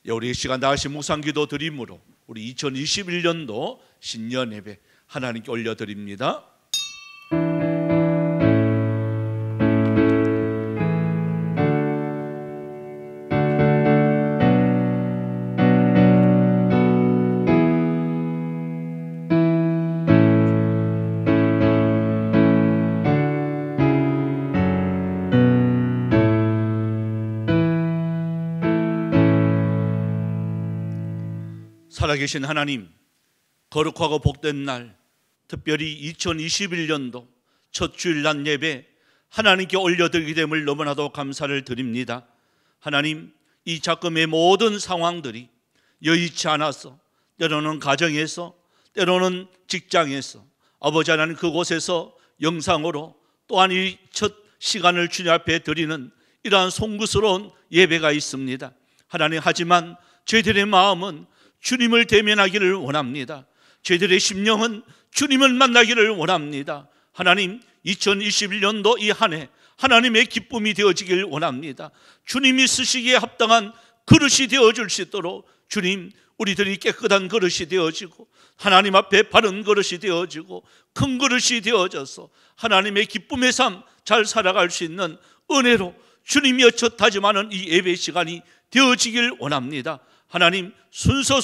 우리 시간 다시 묵상기도 드림으로 우리 2021년도 신년 예배 하나님께 올려드립니다. 살아계신 하나님, 거룩하고 복된 날, 특별히 2021년도 첫 주일 낮 예배 하나님께 올려드리게 됨을 너무나도 감사를 드립니다. 하나님, 이 작금의 모든 상황들이 여의치 않아서 때로는 가정에서, 때로는 직장에서, 아버지 하나님 그곳에서 영상으로 또한 이 첫 시간을 주님 앞에 드리는 이러한 송구스러운 예배가 있습니다. 하나님, 하지만 저희들의 마음은 주님을 대면하기를 원합니다. 저희들의 심령은 주님을 만나기를 원합니다. 하나님, 2021년도 이 한 해 하나님의 기쁨이 되어지길 원합니다. 주님이 쓰시기에 합당한 그릇이 되어줄 수 있도록 주님, 우리들이 깨끗한 그릇이 되어지고 하나님 앞에 바른 그릇이 되어지고 큰 그릇이 되어져서 하나님의 기쁨의 삶 잘 살아갈 수 있는 은혜로 주님이 어처 다짐하는 이 예배 시간이 되어지길 원합니다. 하나님, 순서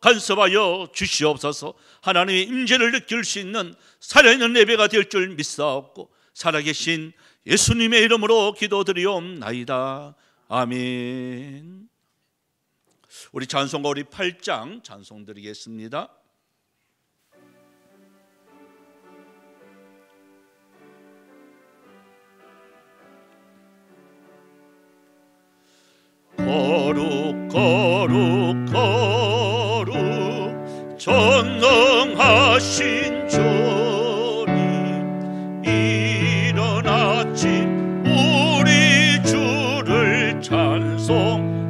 간섭하여 주시옵소서. 하나님의 임재를 느낄 수 있는 살아있는 예배가 될 줄 믿사옵고 살아계신 예수님의 이름으로 기도드리옵나이다. 아멘. 우리 찬송가 우리 8장 찬송 드리겠습니다. 거룩 거룩 거룩 전능하신 주님, 이른 아침 우리 주를 찬송합니다.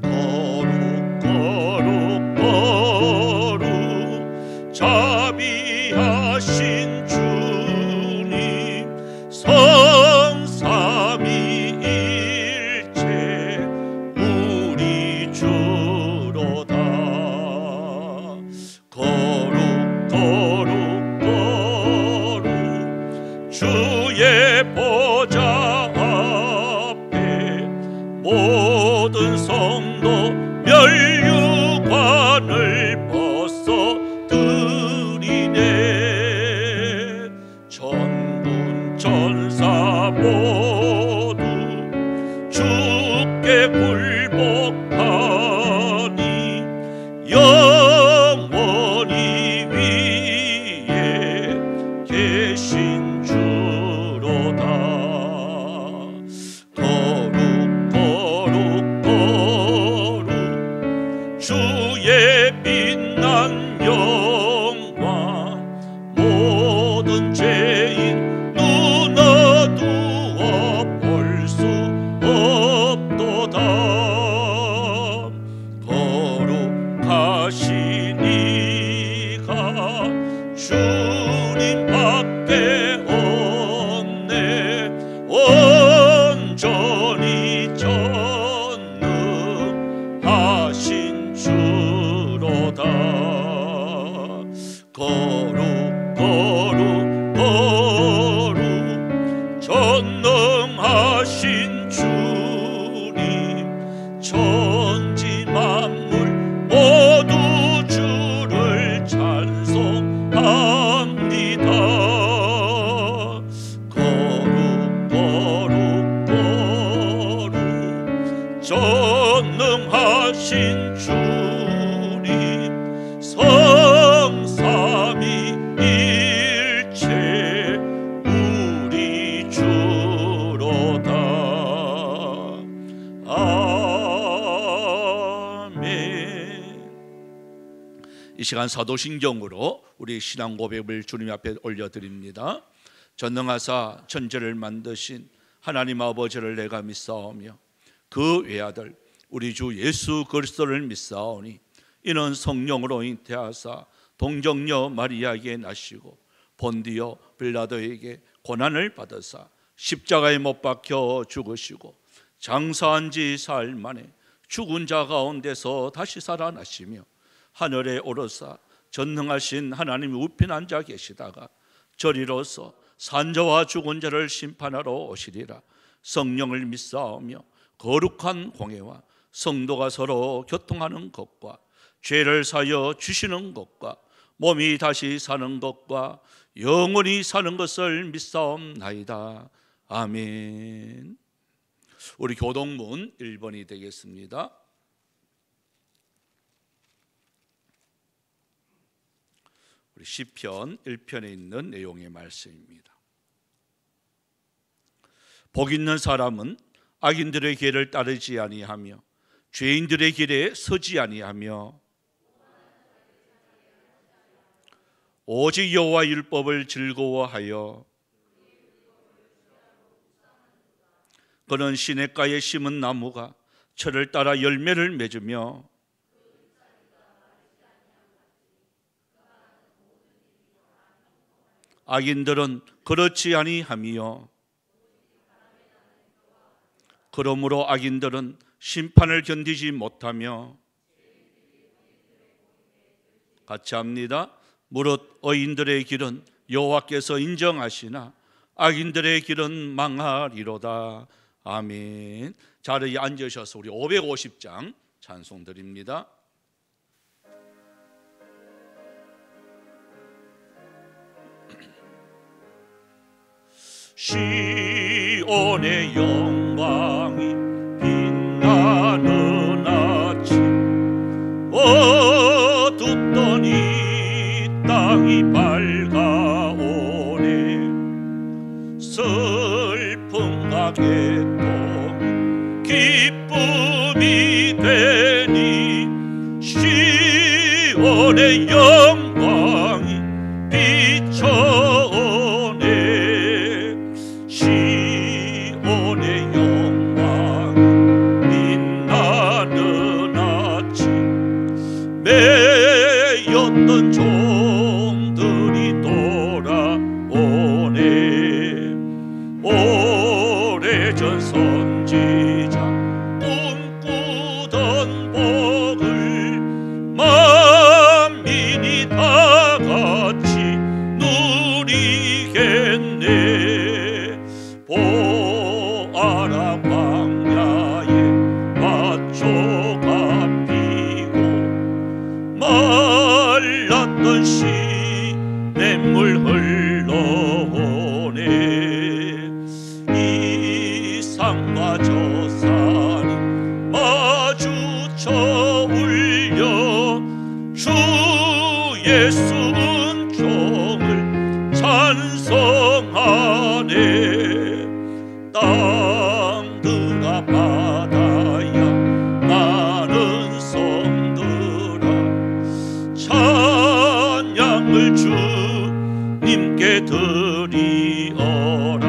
거룩 거룩 거룩 자비하신 주님, 주의 보좌 앞에 모든 성도 멸류관을 벗어드리네. 천군 천사 모두 주께 굴복하니 영원히 위에 계신 주의 빛난 영광 모든 죄인 눈 어두워 볼 수 없도다. 거룩하신 이가 주님밖에 없네. 온전히 전능하신 주로다. 거룩 거룩 거룩 전능하신 주님, 천지 만물 모두 주를 찬송합니다. 거룩 거룩 거룩 전능하신 주님, 성삼위일체 우리 주로다. 아멘. 이 시간 사도신경으로 우리 신앙 고백을 주님 앞에 올려드립니다. 전능하사 천지를 만드신 하나님 아버지를 내가 믿사오며 그 외아들 우리 주 예수 그리스도를 믿사오니 이는 성령으로 잉태하사 동정녀 마리아에게 나시고 본디오 빌라도에게 고난을 받으사 십자가에 못 박혀 죽으시고 장사한 지 사흘 만에 죽은 자 가운데서 다시 살아나시며 하늘에 오르사 전능하신 하나님이 우편 앉아 계시다가 저리로서 산자와 죽은 자를 심판하러 오시리라. 성령을 믿사오며 거룩한 공회와 성도가 서로 교통하는 것과 죄를 사여 주시는 것과 몸이 다시 사는 것과 영원히 사는 것을 믿사옵나이다. 아멘. 우리 교동문 1번이 되겠습니다. 우리 시편 1편에 있는 내용의 말씀입니다. 복 있는 사람은 악인들의 길을 따르지 아니하며 죄인들의 길에 서지 아니하며 오직 여호와 율법을 즐거워하여 그는 시냇가에 심은 나무가 철을 따라 열매를 맺으며 악인들은 그렇지 아니하며 그러므로 악인들은 심판을 견디지 못하며 같이 합니다. 무릇 의인들의 길은 여호와께서 인정하시나 악인들의 길은 망하리로다. 아멘. 자리에 앉으셔서 우리 550장 찬송 드립니다. 시온의 영광이 빛나는 아침 어둡던 이 땅이 밝아오네. 슬픔과 개통 기쁨이 되니 시온의 영광이 비춰오네. 시온의 영광이 빛나는 아침 매였던 종들이 돌아오네. 오래전 선지자 꿈꾸던 복을 만민이 다 같이 누리겠네. 보아라 광야에 밭초가 피고 말랐던 시냇물 흘러오네. 이 산과 저 산이 마주쳐 울려 주 예수 은총을 찬송하네. 땅들아 바다야 많은 섬들아 찬양을 주님께 드리어라.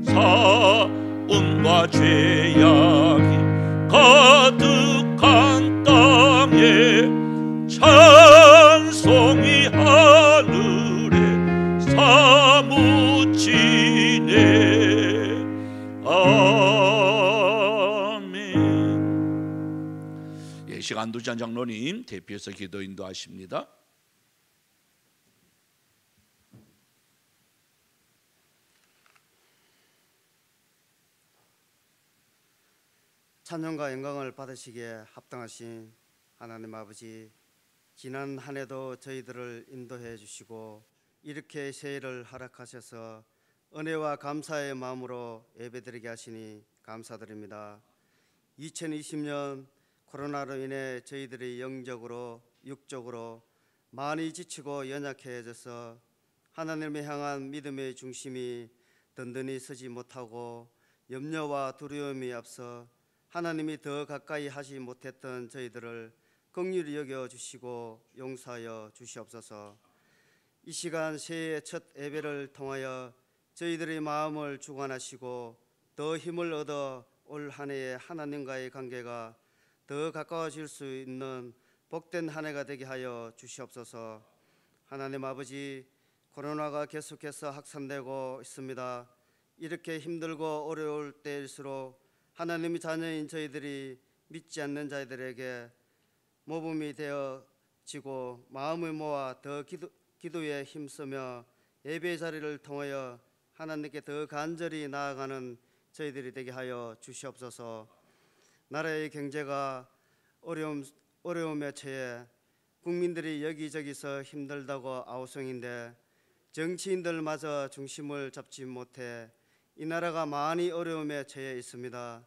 사은과 죄악이 가득한 땅에 찬송이 하늘에 사무치네. 아멘. 예, 시간 두잔 장로님 대표해서 기도 인도하십니다. 찬양과 영광을 받으시기에 합당하신 하나님 아버지, 지난 한 해도 저희들을 인도해 주시고 이렇게 새해를 허락하셔서 은혜와 감사의 마음으로 예배드리게 하시니 감사드립니다. 2020년 코로나로 인해 저희들이 영적으로 육적으로 많이 지치고 연약해져서 하나님을 향한 믿음의 중심이 든든히 서지 못하고 염려와 두려움이 앞서 하나님이 더 가까이 하지 못했던 저희들을 긍휼히 여겨주시고 용서하여 주시옵소서. 이 시간 새해의 첫 예배를 통하여 저희들의 마음을 주관하시고 더 힘을 얻어 올 한 해의 하나님과의 관계가 더 가까워질 수 있는 복된 한 해가 되게 하여 주시옵소서. 하나님 아버지, 코로나가 계속해서 확산되고 있습니다. 이렇게 힘들고 어려울 때일수록 하나님의 자녀인 저희들이 믿지 않는 자들에게 모범이 되어지고 마음을 모아 더 기도에 힘쓰며 예배 자리를 통하여 하나님께 더 간절히 나아가는 저희들이 되게 하여 주시옵소서. 나라의 경제가 어려움에 처해 국민들이 여기저기서 힘들다고 아우성인데 정치인들마저 중심을 잡지 못해 이 나라가 많이 어려움에 처해 있습니다.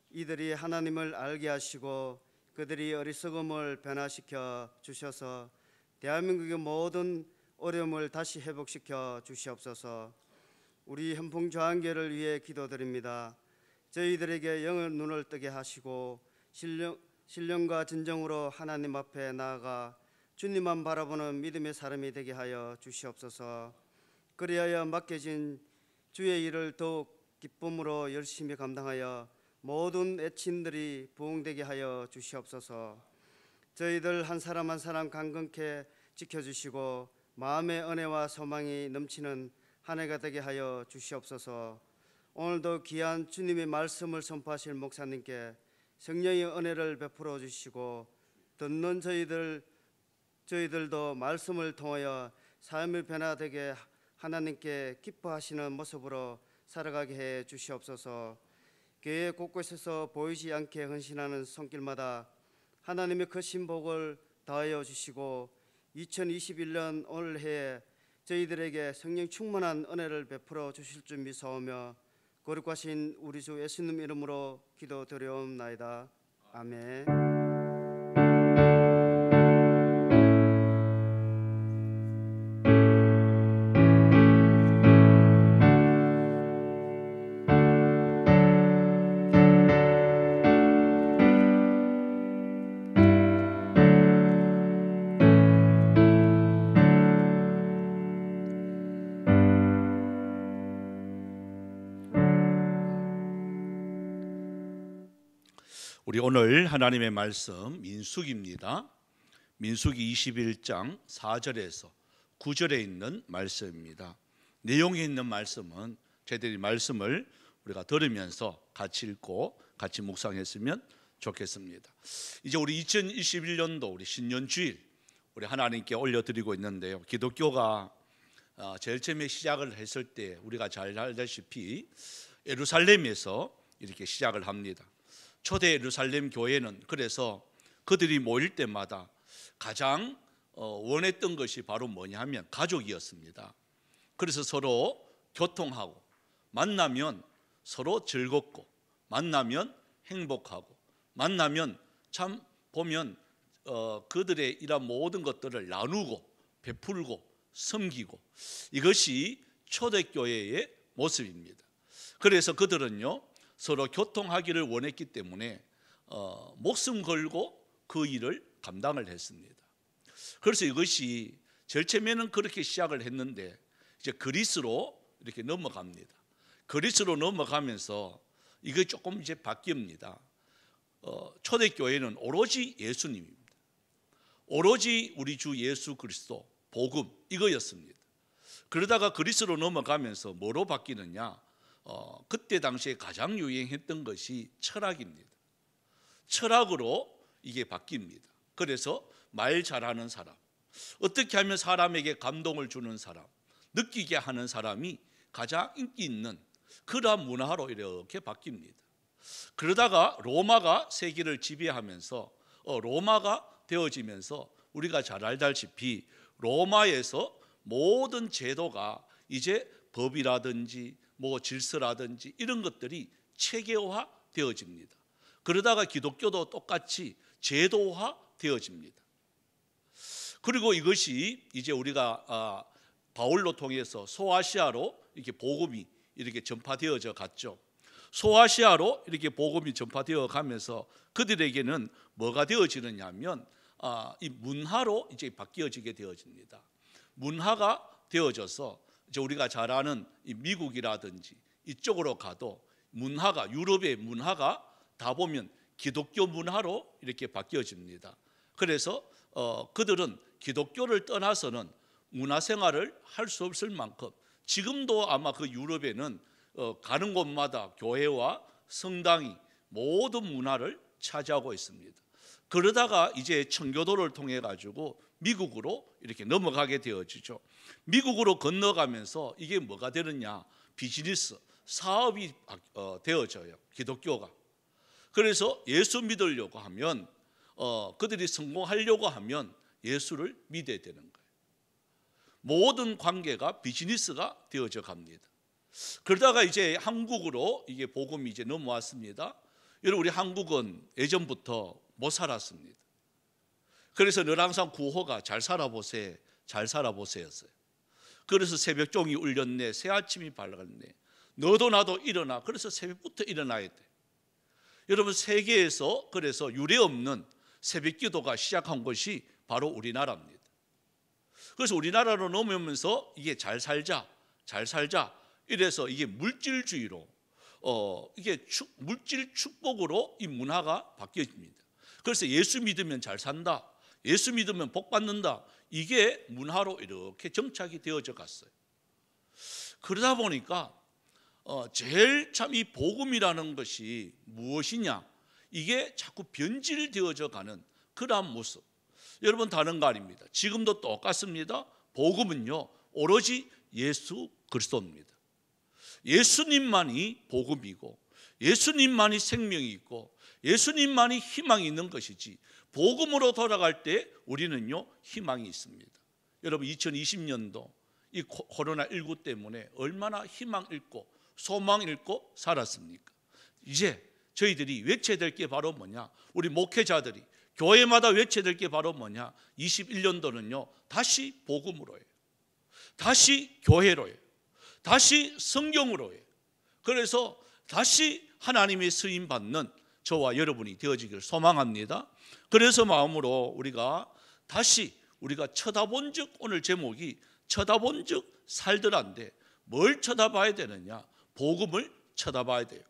이들이 하나님을 알게 하시고 그들이 어리석음을 변화시켜 주셔서 대한민국의 모든 어려움을 다시 회복시켜 주시옵소서. 우리 현풍저항교를 위해 기도드립니다. 저희들에게 영의 눈을 뜨게 하시고 신령과 진정으로 하나님 앞에 나아가 주님만 바라보는 믿음의 사람이 되게 하여 주시옵소서. 그리하여 맡겨진 주의 일을 더욱 기쁨으로 열심히 감당하여 모든 애친들이 부흥되게 하여 주시옵소서. 저희들 한 사람 한 사람 강건케 지켜주시고 마음의 은혜와 소망이 넘치는 한 해가 되게 하여 주시옵소서. 오늘도 귀한 주님의 말씀을 선포하실 목사님께 성령의 은혜를 베풀어 주시고 듣는 저희들도 말씀을 통하여 삶의 변화되게 하나님께 기뻐하시는 모습으로 살아가게 해 주시옵소서. 교회 곳곳에서 보이지 않게 헌신하는 손길마다 하나님의 크신 복을 더하여 주시고 2021년 오늘 해에 저희들에게 성령 충만한 은혜를 베풀어 주실 줄 믿사오며 거룩하신 우리 주 예수님 이름으로 기도드려옵나이다. 아멘. 우리 오늘 하나님의 말씀 민수기입니다. 민수기 21장 4절에서 9절에 있는 말씀입니다. 내용이 있는 말씀은 저희들이 말씀을 우리가 들으면서 같이 읽고 같이 묵상했으면 좋겠습니다. 이제 우리 2021년도 우리 신년주일 우리 하나님께 올려드리고 있는데요. 기독교가 제일 처음에 시작을 했을 때 우리가 잘 알다시피 예루살렘에서 이렇게 시작을 합니다. 초대 예루살렘 교회는 그래서 그들이 모일 때마다 가장 원했던 것이 바로 뭐냐 하면 가족이었습니다. 그래서 서로 교통하고 만나면 서로 즐겁고 만나면 행복하고 만나면 참 보면 그들의 이런 모든 것들을 나누고 베풀고 섬기고 이것이 초대교회의 모습입니다. 그래서 그들은요 서로 교통하기를 원했기 때문에 목숨 걸고 그 일을 감당을 했습니다. 그래서 이것이 제일 처음에는 그렇게 시작을 했는데 이제 그리스로 이렇게 넘어갑니다. 그리스로 넘어가면서 이게 조금 이제 바뀝니다. 초대교회는 오로지 예수님입니다. 오로지 우리 주 예수 그리스도 복음 이거였습니다. 그러다가 그리스로 넘어가면서 뭐로 바뀌느냐? 그때 당시에 가장 유행했던 것이 철학입니다. 철학으로 이게 바뀝니다. 그래서 말 잘하는 사람, 어떻게 하면 사람에게 감동을 주는 사람, 느끼게 하는 사람이 가장 인기 있는 그러한 문화로 이렇게 바뀝니다. 그러다가 로마가 세계를 지배하면서 로마가 되어지면서 우리가 잘 알다시피 로마에서 모든 제도가 이제 법이라든지 뭐 질서라든지 이런 것들이 체계화 되어집니다. 그러다가 기독교도 똑같이 제도화 되어집니다. 그리고 이것이 이제 우리가 바울로 통해서 소아시아로 이렇게 복음이 이렇게 전파되어져 갔죠. 소아시아로 이렇게 복음이 전파되어 가면서 그들에게는 뭐가 되어지느냐 하면 이 문화로 이제 바뀌어지게 되어집니다. 문화가 되어져서 이제 우리가 잘 아는 이 미국이라든지 이쪽으로 가도 문화가 유럽의 문화가 다 보면 기독교 문화로 이렇게 바뀌어집니다. 그래서 그들은 기독교를 떠나서는 문화생활을 할 수 없을 만큼 지금도 아마 그 유럽에는 가는 곳마다 교회와 성당이 모든 문화를 차지하고 있습니다. 그러다가 이제 청교도를 통해 가지고 미국으로 이렇게 넘어가게 되어지죠. 미국으로 건너가면서 이게 뭐가 되느냐, 비즈니스, 사업이 되어져요. 기독교가. 그래서 예수 믿으려고 하면 그들이 성공하려고 하면 예수를 믿어야 되는 거예요. 모든 관계가 비즈니스가 되어져 갑니다. 그러다가 이제 한국으로 이게 복음이 이제 넘어왔습니다. 여러분, 우리 한국은 예전부터 못 살았습니다. 그래서 늘 항상 구호가 잘 살아보세요, 잘 살아보세요였어요. 그래서 새벽종이 울렸네, 새아침이 밝았네, 너도 나도 일어나. 그래서 새벽부터 일어나야 돼. 여러분, 세계에서 그래서 유례없는 새벽기도가 시작한 것이 바로 우리나라입니다. 그래서 우리나라로 넘어오면서 이게 잘 살자, 잘 살자 이래서 이게 물질주의로 이게 물질 축복으로 이 문화가 바뀌어집니다. 그래서 예수 믿으면 잘 산다, 예수 믿으면 복 받는다, 이게 문화로 이렇게 정착이 되어져 갔어요. 그러다 보니까 제일 참 이 복음이라는 것이 무엇이냐, 이게 자꾸 변질되어져 가는 그러한 모습. 여러분, 다른 거 아닙니다. 지금도 똑같습니다. 복음은요, 오로지 예수 그리스도입니다. 예수님만이 복음이고 예수님만이 생명이 있고 예수님만이 희망이 있는 것이지, 복음으로 돌아갈 때 우리는요 희망이 있습니다. 여러분, 2020년도 이 코로나19 때문에 얼마나 희망 잃고 소망 잃고 살았습니까? 이제 저희들이 외쳐야 될 게 바로 뭐냐, 우리 목회자들이 교회마다 외쳐야 될 게 바로 뭐냐, 21년도는요 다시 복음으로 해요, 다시 교회로 해요, 다시 성경으로 해요. 그래서 다시 하나님의 쓰임 받는 저와 여러분이 되어지기를 소망합니다. 그래서 마음으로 우리가 다시 우리가 쳐다본 즉, 오늘 제목이 쳐다본 즉 살더란데 뭘 쳐다봐야 되느냐, 복음을 쳐다봐야 돼요.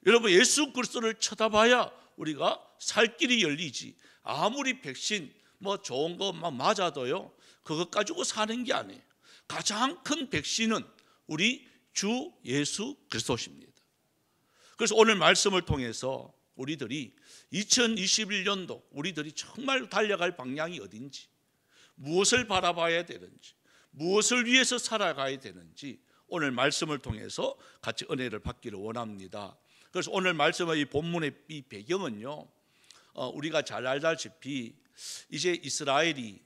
여러분, 예수 그리스도를 쳐다봐야 우리가 살 길이 열리지, 아무리 백신 뭐 좋은 거 막 맞아도요 그것 가지고 사는 게 아니에요. 가장 큰 백신은 우리 주 예수 그리스도십니다. 그래서 오늘 말씀을 통해서 우리들이 2021년도 우리들이 정말 달려갈 방향이 어딘지, 무엇을 바라봐야 되는지, 무엇을 위해서 살아가야 되는지 오늘 말씀을 통해서 같이 은혜를 받기를 원합니다. 그래서 오늘 말씀의 이 본문의 이 배경은요, 우리가 잘 알다시피 이제 이스라엘이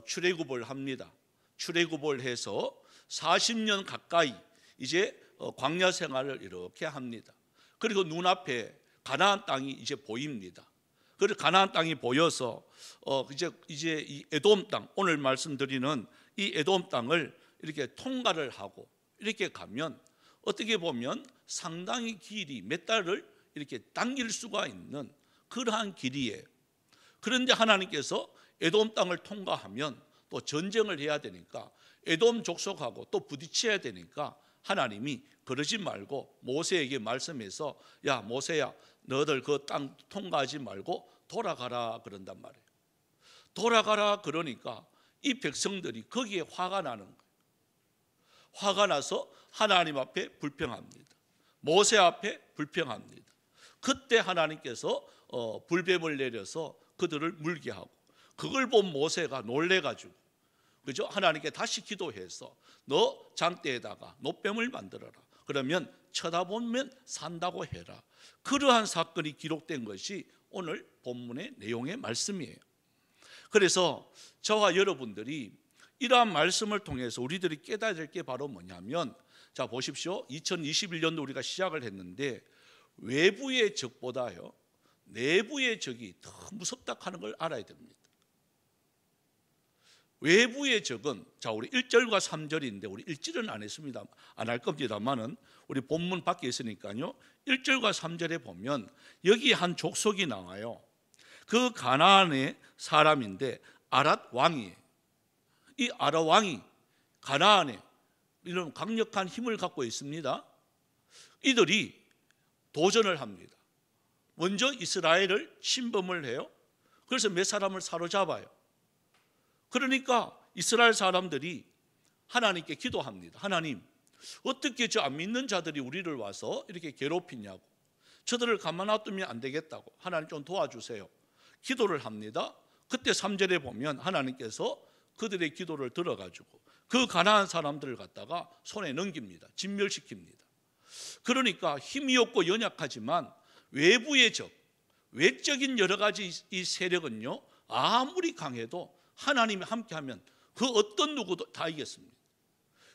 출애굽을 합니다. 출애굽을 해서 40년 가까이 이제 광야 생활을 이렇게 합니다. 그리고 눈앞에 가나안 땅이 이제 보입니다. 그리고 가나안 땅이 보여서 이제 이 에돔 땅, 오늘 말씀드리는 이 에돔 땅을 이렇게 통과를 하고 이렇게 가면 어떻게 보면 상당히 길이 몇 달을 이렇게 당길 수가 있는 그러한 길이에요. 그런데 하나님께서 에돔 땅을 통과하면 또 전쟁을 해야 되니까, 에돔 족속하고 또 부딪혀야 되니까 하나님이 그러지 말고 모세에게 말씀해서, 야 모세야, 너들 그 땅 통과하지 말고 돌아가라 그런단 말이에요. 돌아가라 그러니까 이 백성들이 거기에 화가 나는 거예요. 화가 나서 하나님 앞에 불평합니다. 모세 앞에 불평합니다. 그때 하나님께서 불뱀을 내려서 그들을 물게 하고, 그걸 본 모세가 놀래가지고 그죠? 하나님께 다시 기도해서 너 장대에다가 노뱀을 만들어라. 그러면 쳐다보면 산다고 해라. 그러한 사건이 기록된 것이 오늘 본문의 내용의 말씀이에요. 그래서 저와 여러분들이 이러한 말씀을 통해서 우리들이 깨달아야 될 게 바로 뭐냐면, 자 보십시오. 2021년도 우리가 시작을 했는데 외부의 적보다요 내부의 적이 더 무섭다 하는 걸 알아야 됩니다. 외부의 적은, 자 우리 1절과 3절인데 우리 1절은 안 했습니다. 안 할 겁니다만은 우리 본문 밖에 있으니까요. 1절과 3절에 보면 여기 한 족속이 나와요. 그 가나안의 사람인데 아랏 왕이에요. 이 아랏 왕이 가나안에 이런 강력한 힘을 갖고 있습니다. 이들이 도전을 합니다. 먼저 이스라엘을 침범을 해요. 그래서 몇 사람을 사로잡아요. 그러니까 이스라엘 사람들이 하나님께 기도합니다. 하나님, 어떻게 저 안 믿는 자들이 우리를 와서 이렇게 괴롭히냐고, 저들을 가만 놔두면 안 되겠다고, 하나님 좀 도와주세요. 기도를 합니다. 그때 3절에 보면 하나님께서 그들의 기도를 들어가지고 그 가난한 사람들을 갖다가 손에 넘깁니다. 진멸시킵니다. 그러니까 힘이 없고 연약하지만 외부의 적, 외적인 여러 가지 이 세력은요, 아무리 강해도 하나님이 함께하면 그 어떤 누구도 다 이겼습니다.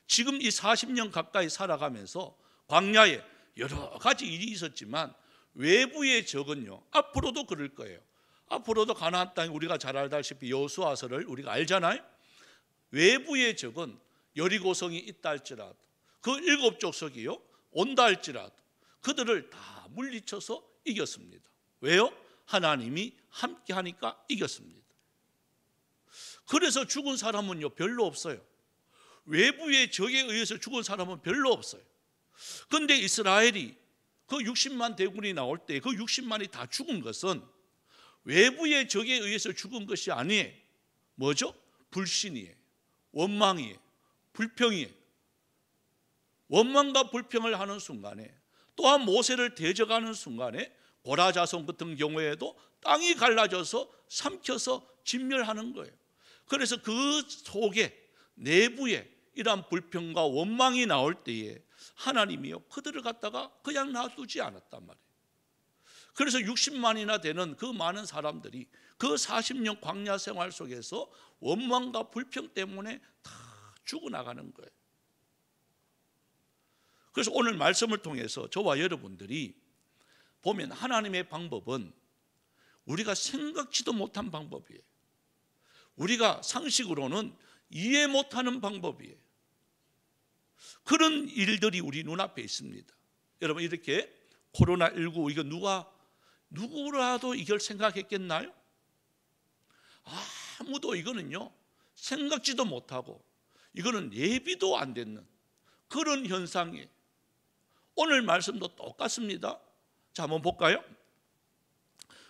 지금 이 40년 가까이 살아가면서 광야에 여러 가지 일이 있었지만 외부의 적은요, 앞으로도 그럴 거예요. 앞으로도 가나안 땅에 우리가 잘 알다시피 여호수아서를 우리가 알잖아요. 외부의 적은 여리고성이 있다 할지라도, 그 7족속이요 온다 할지라도 그들을 다 물리쳐서 이겼습니다. 왜요? 하나님이 함께 하니까 이겼습니다. 그래서 죽은 사람은요 별로 없어요. 외부의 적에 의해서 죽은 사람은 별로 없어요. 그런데 이스라엘이 그 60만 대군이 나올 때 그 60만이 다 죽은 것은 외부의 적에 의해서 죽은 것이 아니에요. 뭐죠? 불신이에요. 원망이에요. 불평이에요. 원망과 불평을 하는 순간에, 또한 모세를 대적하는 순간에 고라 자손 같은 경우에도 땅이 갈라져서 삼켜서 진멸하는 거예요. 그래서 그 속에 내부에 이러한 불평과 원망이 나올 때에 하나님이요 그들을 갖다가 그냥 놔두지 않았단 말이에요. 그래서 60만이나 되는 그 많은 사람들이 그 40년 광야 생활 속에서 원망과 불평 때문에 다 죽어나가는 거예요. 그래서 오늘 말씀을 통해서 저와 여러분들이 보면 하나님의 방법은 우리가 생각지도 못한 방법이에요. 우리가 상식으로는 이해 못하는 방법이에요. 그런 일들이 우리 눈앞에 있습니다. 여러분, 이렇게 코로나19 이거 누구라도 이걸 생각했겠나요? 아무도 이거는요 생각지도 못하고 이거는 예비도 안 됐는 그런 현상이에요. 오늘 말씀도 똑같습니다. 자, 한번 볼까요?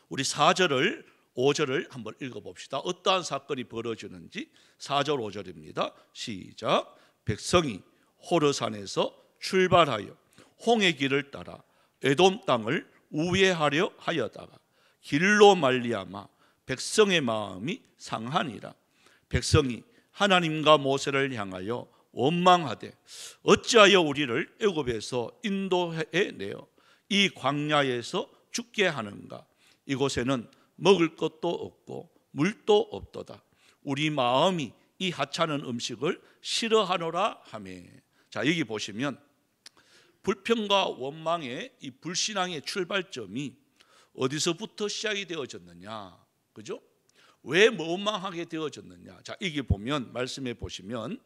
우리 4절을 5절을 한번 읽어봅시다. 어떠한 사건이 벌어지는지 4절 5절입니다. 시작. 백성이 호르산에서 출발하여 홍해 길을 따라 에돔 땅을 우회하려 하여다가 길로 말미암아 백성의 마음이 상하니라. 백성이 하나님과 모세를 향하여 원망하되 어찌하여 우리를 애굽에서 인도해 내어 이 광야에서 죽게 하는가. 이곳에는 먹을 것도 없고 물도 없도다. 우리 마음이 이 하찮은 음식을 싫어하노라 하며. 자, 여기 보시면 불평과 원망의 이 불신앙의 출발점이 어디서부터 시작이 되어졌느냐, 그죠? 왜 원망하게 되어졌느냐? 자, 여기 보면 말씀해 보시면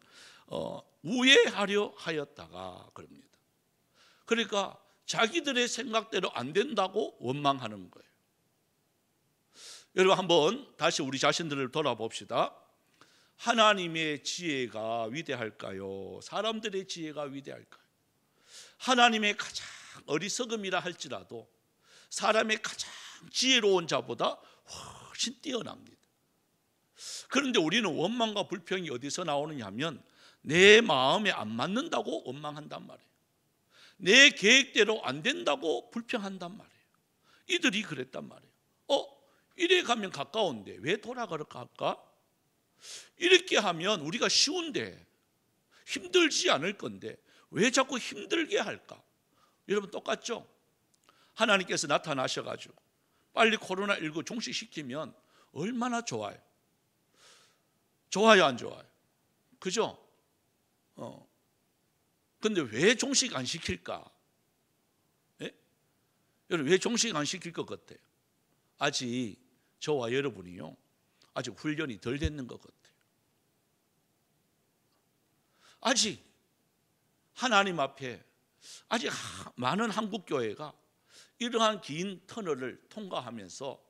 우회하려 하였다가 그럽니다. 그러니까 자기들의 생각대로 안 된다고 원망하는 거예요. 여러분, 한번 다시 우리 자신들을 돌아봅시다. 하나님의 지혜가 위대할까요? 사람들의 지혜가 위대할까요? 하나님의 가장 어리석음이라 할지라도 사람의 가장 지혜로운 자보다 훨씬 뛰어납니다. 그런데 우리는 원망과 불평이 어디서 나오느냐 하면 내 마음에 안 맞는다고 원망한단 말이에요. 내 계획대로 안 된다고 불평한단 말이에요. 이들이 그랬단 말이에요. 이래 가면 가까운데 왜 돌아갈까? 이렇게 하면 우리가 쉬운데 힘들지 않을 건데 왜 자꾸 힘들게 할까? 여러분, 똑같죠? 하나님께서 나타나셔가지고 빨리 코로나19 종식시키면 얼마나 좋아요. 좋아요, 안 좋아요? 그죠? 근데 왜 종식 안 시킬까? 예? 여러분, 왜 종식 안 시킬 것 같아요? 아직 저와 여러분이요 아직 훈련이 덜 됐는 것 같아요. 아직 하나님 앞에 아직 많은 한국 교회가 이러한 긴 터널을 통과하면서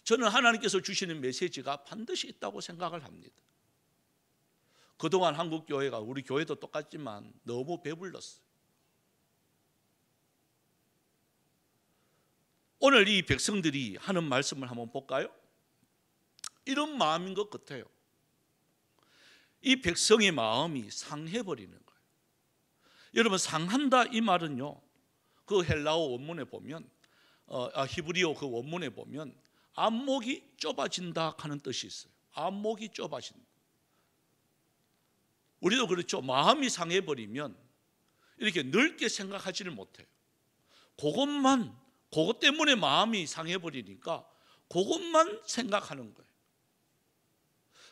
저는 하나님께서 주시는 메시지가 반드시 있다고 생각을 합니다. 그동안 한국 교회가, 우리 교회도 똑같지만 너무 배불렀어요. 오늘 이 백성들이 하는 말씀을 한번 볼까요? 이런 마음인 것 같아요. 이 백성의 마음이 상해버리는 거예요. 여러분, 상한다 이 말은요, 그 헬라어 원문에 보면 히브리어 그 원문에 보면 안목이 좁아진다 하는 뜻이 있어요. 안목이 좁아진다. 우리도 그렇죠. 마음이 상해버리면 이렇게 넓게 생각하지를 못해요. 그것 때문에 마음이 상해버리니까 그것만 생각하는 거예요.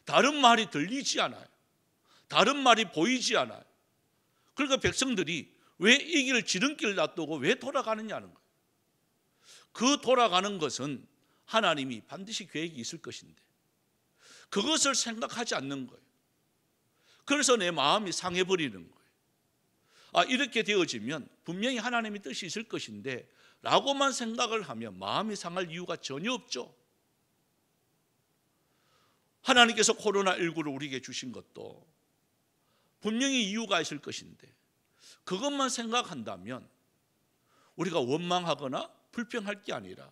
다른 말이 들리지 않아요. 다른 말이 보이지 않아요. 그러니까 백성들이 왜 이 길을 지름길 놔두고 왜 돌아가느냐는 거예요. 그 돌아가는 것은 하나님이 반드시 계획이 있을 것인데 그것을 생각하지 않는 거예요. 그래서 내 마음이 상해버리는 거예요. 이렇게 되어지면 분명히 하나님의 뜻이 있을 것인데 라고만 생각을 하면 마음이 상할 이유가 전혀 없죠. 하나님께서 코로나19를 우리에게 주신 것도 분명히 이유가 있을 것인데 그것만 생각한다면 우리가 원망하거나 불평할 게 아니라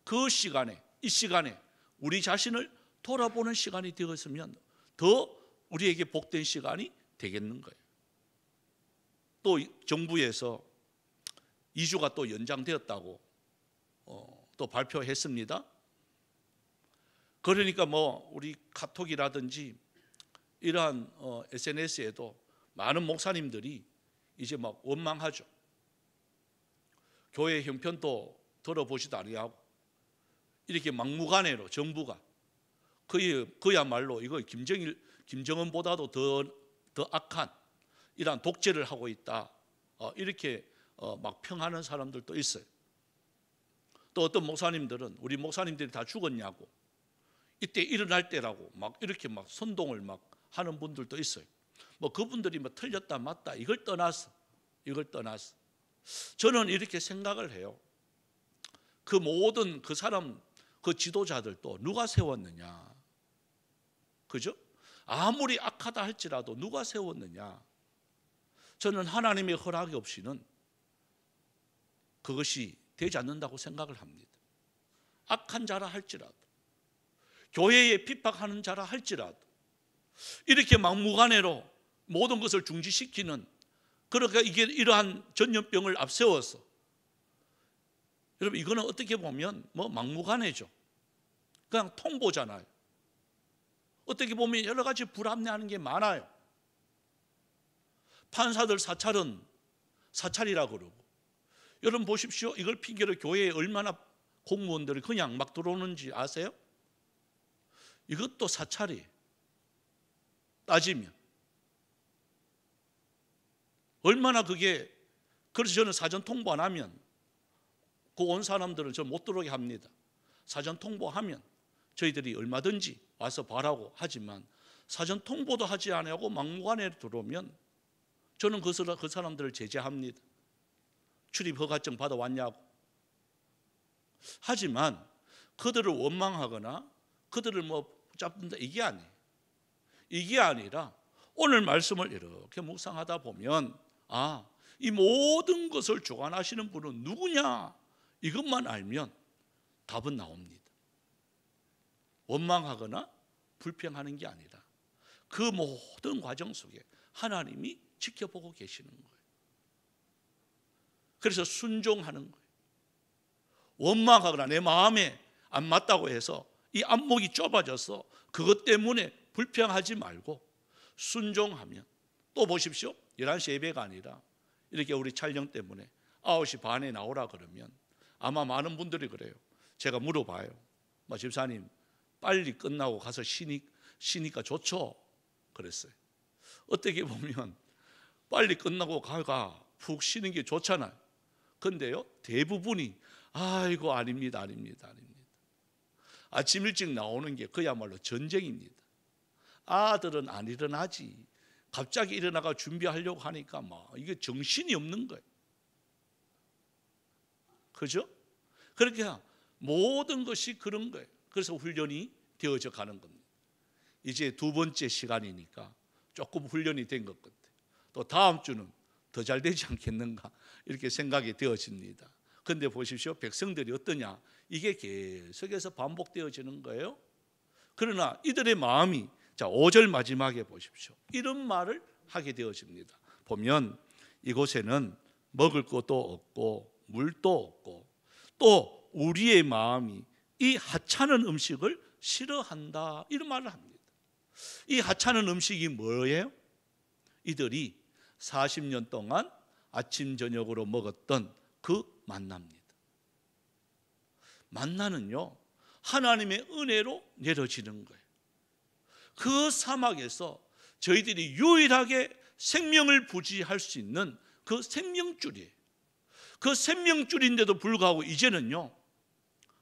그 시간에, 이 시간에 우리 자신을 돌아보는 시간이 되었으면 더 우리에게 복된 시간이 되겠는 거예요. 또 정부에서 2주가 또 연장되었다고 또 발표했습니다. 그러니까 우리 카톡이라든지 이러한 SNS에도 많은 목사님들이 이제 막 원망하죠. 교회 형편도 들어보지도 아니하고 이렇게 막무가내로 정부가 그야말로 이거 김정은보다도 더 악한 이러한 독재를 하고 있다. 이렇게 막 평하는 사람들도 있어요. 또 어떤 목사님들은 우리 목사님들이 다 죽었냐고 이때 일어날 때라고 막 이렇게 막 선동을 막 하는 분들도 있어요. 그분들이 틀렸다 맞다 이걸 떠나서 저는 이렇게 생각을 해요. 그 모든 그 사람 그 지도자들도 누가 세웠느냐? 그죠? 아무리 악하다 할지라도 누가 세웠느냐? 저는 하나님의 허락이 없이는 그것이 되지 않는다고 생각을 합니다. 악한 자라 할지라도 교회에 핍박하는 자라 할지라도 이렇게 막무가내로 모든 것을 중지시키는 그러니까 이게 이러한 전염병을 앞세워서 여러분 이거는 어떻게 보면 막무가내죠. 그냥 통보잖아요. 어떻게 보면 여러 가지 불합리하는 게 많아요. 판사들 사찰은 사찰이라 그러고 여러분 보십시오. 이걸 핑계로 교회에 얼마나 공무원들이 그냥 막 들어오는지 아세요? 이것도 사찰이에요. 따지면 얼마나 그게 그래서 저는 사전 통보 안 하면 그 온 사람들은 저 못 들어오게 합니다. 사전 통보하면 저희들이 얼마든지 와서 봐라고 하지만 사전 통보도 하지 않고 막무가내로 들어오면 저는 그 사람들을 제재합니다. 출입 허가증 받아왔냐고. 하지만 그들을 원망하거나 그들을 붙잡는다 이게 아니에요. 이게 아니라 오늘 말씀을 이렇게 묵상하다 보면 이 모든 것을 주관하시는 분은 누구냐 이것만 알면 답은 나옵니다. 원망하거나 불평하는 게 아니라 그 모든 과정 속에 하나님이 지켜보고 계시는 거예요. 그래서 순종하는 거예요. 원망하거나 내 마음에 안 맞다고 해서 이 안목이 좁아져서 그것 때문에 불평하지 말고 순종하면 또 보십시오. 11시 예배가 아니라 이렇게 우리 촬영 때문에 9시 반에 나오라 그러면 아마 많은 분들이 그래요. 제가 물어봐요. 집사님 빨리 끝나고 가서 쉬니까 좋죠? 그랬어요. 어떻게 보면 빨리 끝나고 가가 푹 쉬는 게 좋잖아요. 근데요 대부분이 아이고 아닙니다. 아침 일찍 나오는 게 그야말로 전쟁입니다. 아들은 안 일어나지. 갑자기 일어나가 준비하려고 하니까 이게 정신이 없는 거예요. 그죠? 그렇게 모든 것이 그런 거예요. 그래서 훈련이 되어져 가는 겁니다. 이제 두 번째 시간이니까 조금 훈련이 된 것 같아요. 또 다음 주는 더 잘 되지 않겠는가 이렇게 생각이 되어집니다. 그런데 보십시오. 백성들이 어떠냐? 이게 계속해서 반복되어지는 거예요. 그러나 이들의 마음이 자, 5절 마지막에 보십시오. 이런 말을 하게 되어집니다. 보면 이곳에는 먹을 것도 없고 물도 없고 또 우리의 마음이 이 하찮은 음식을 싫어한다, 이런 말을 합니다. 이 하찮은 음식이 뭐예요? 이들이 40년 동안 아침 저녁으로 먹었던 그 만나입니다. 만나는요, 하나님의 은혜로 내려지는 거예요. 그 사막에서 저희들이 유일하게 생명을 부지할 수 있는 그 생명줄이에요. 그 생명줄인데도 불구하고 이제는요,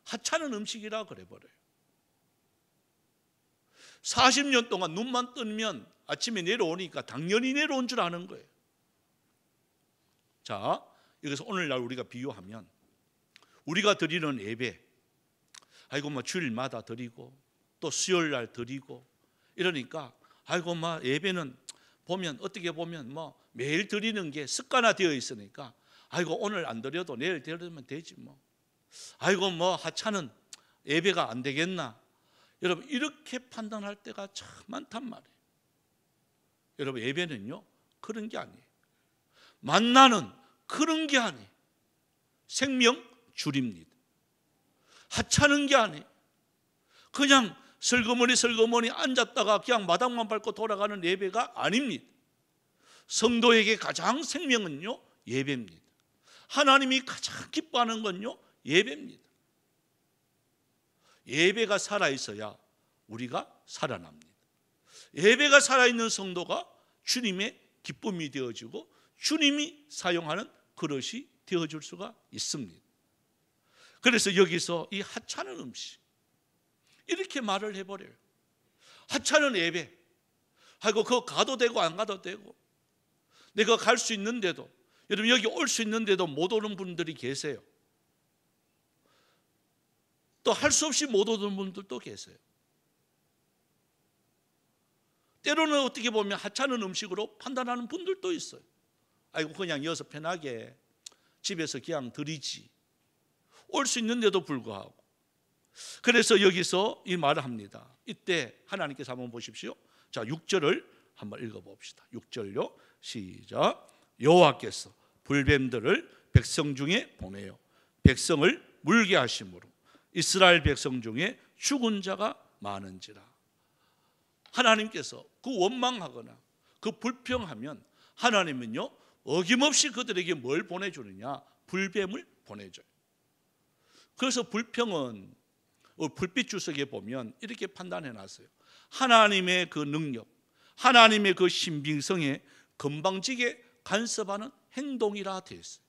하찮은 음식이라 그래버려요. 40년 동안 눈만 뜨면 아침에 내려오니까 당연히 내려온 줄 아는 거예요. 자, 여기서 오늘날 우리가 비유하면 우리가 드리는 예배, 아이고 뭐 주일마다 드리고 또 수요일날 드리고 이러니까 아이고 뭐 예배는 보면 어떻게 보면 뭐 매일 드리는 게 습관화되어 있으니까 아이고 오늘 안 드려도 내일 드리면 되지 뭐. 아이고 뭐 하찮은 예배가 안 되겠나. 여러분 이렇게 판단할 때가 참 많단 말이에요. 여러분 예배는요 그런 게 아니에요. 만나는 그런 게 아니에요. 생명줄입니다. 하찮은 게 아니에요. 그냥 슬그머니 앉았다가 그냥 마당만 밟고 돌아가는 예배가 아닙니다. 성도에게 가장 생명은요 예배입니다. 하나님이 가장 기뻐하는 건요 예배입니다. 예배가 살아있어야 우리가 살아납니다. 예배가 살아있는 성도가 주님의 기쁨이 되어지고 주님이 사용하는 그릇이 되어줄 수가 있습니다. 그래서 여기서 이 하찮은 음식 이렇게 말을 해버려요. 하찮은 예배, 아이고 그거 가도 되고 안 가도 되고 내가 갈 수 있는데도, 여러분 여기 올 수 있는데도 못 오는 분들이 계세요. 또 할 수 없이 못 오는 분들도 계세요. 때로는 어떻게 보면 하찮은 음식으로 판단하는 분들도 있어요. 아이고 그냥 이어서 편하게 집에서 그냥 드리지. 올 수 있는데도 불구하고. 그래서 여기서 이 말을 합니다. 이때 하나님께서 한번 보십시오. 자, 6절을 한번 읽어봅시다. 6절요. 시작. 여호와께서 불뱀들을 백성 중에 보내요 백성을 물게 하심으로 이스라엘 백성 중에 죽은 자가 많은지라. 하나님께서 그 원망하거나 그 불평하면 하나님은요 어김없이 그들에게 뭘 보내주느냐? 불뱀을 보내줘요. 그래서 불평은 불빛 주석에 보면 이렇게 판단해 놨어요. 하나님의 그 능력, 하나님의 그 신빙성에 건방지게 간섭하는 행동이라 되어 있어요.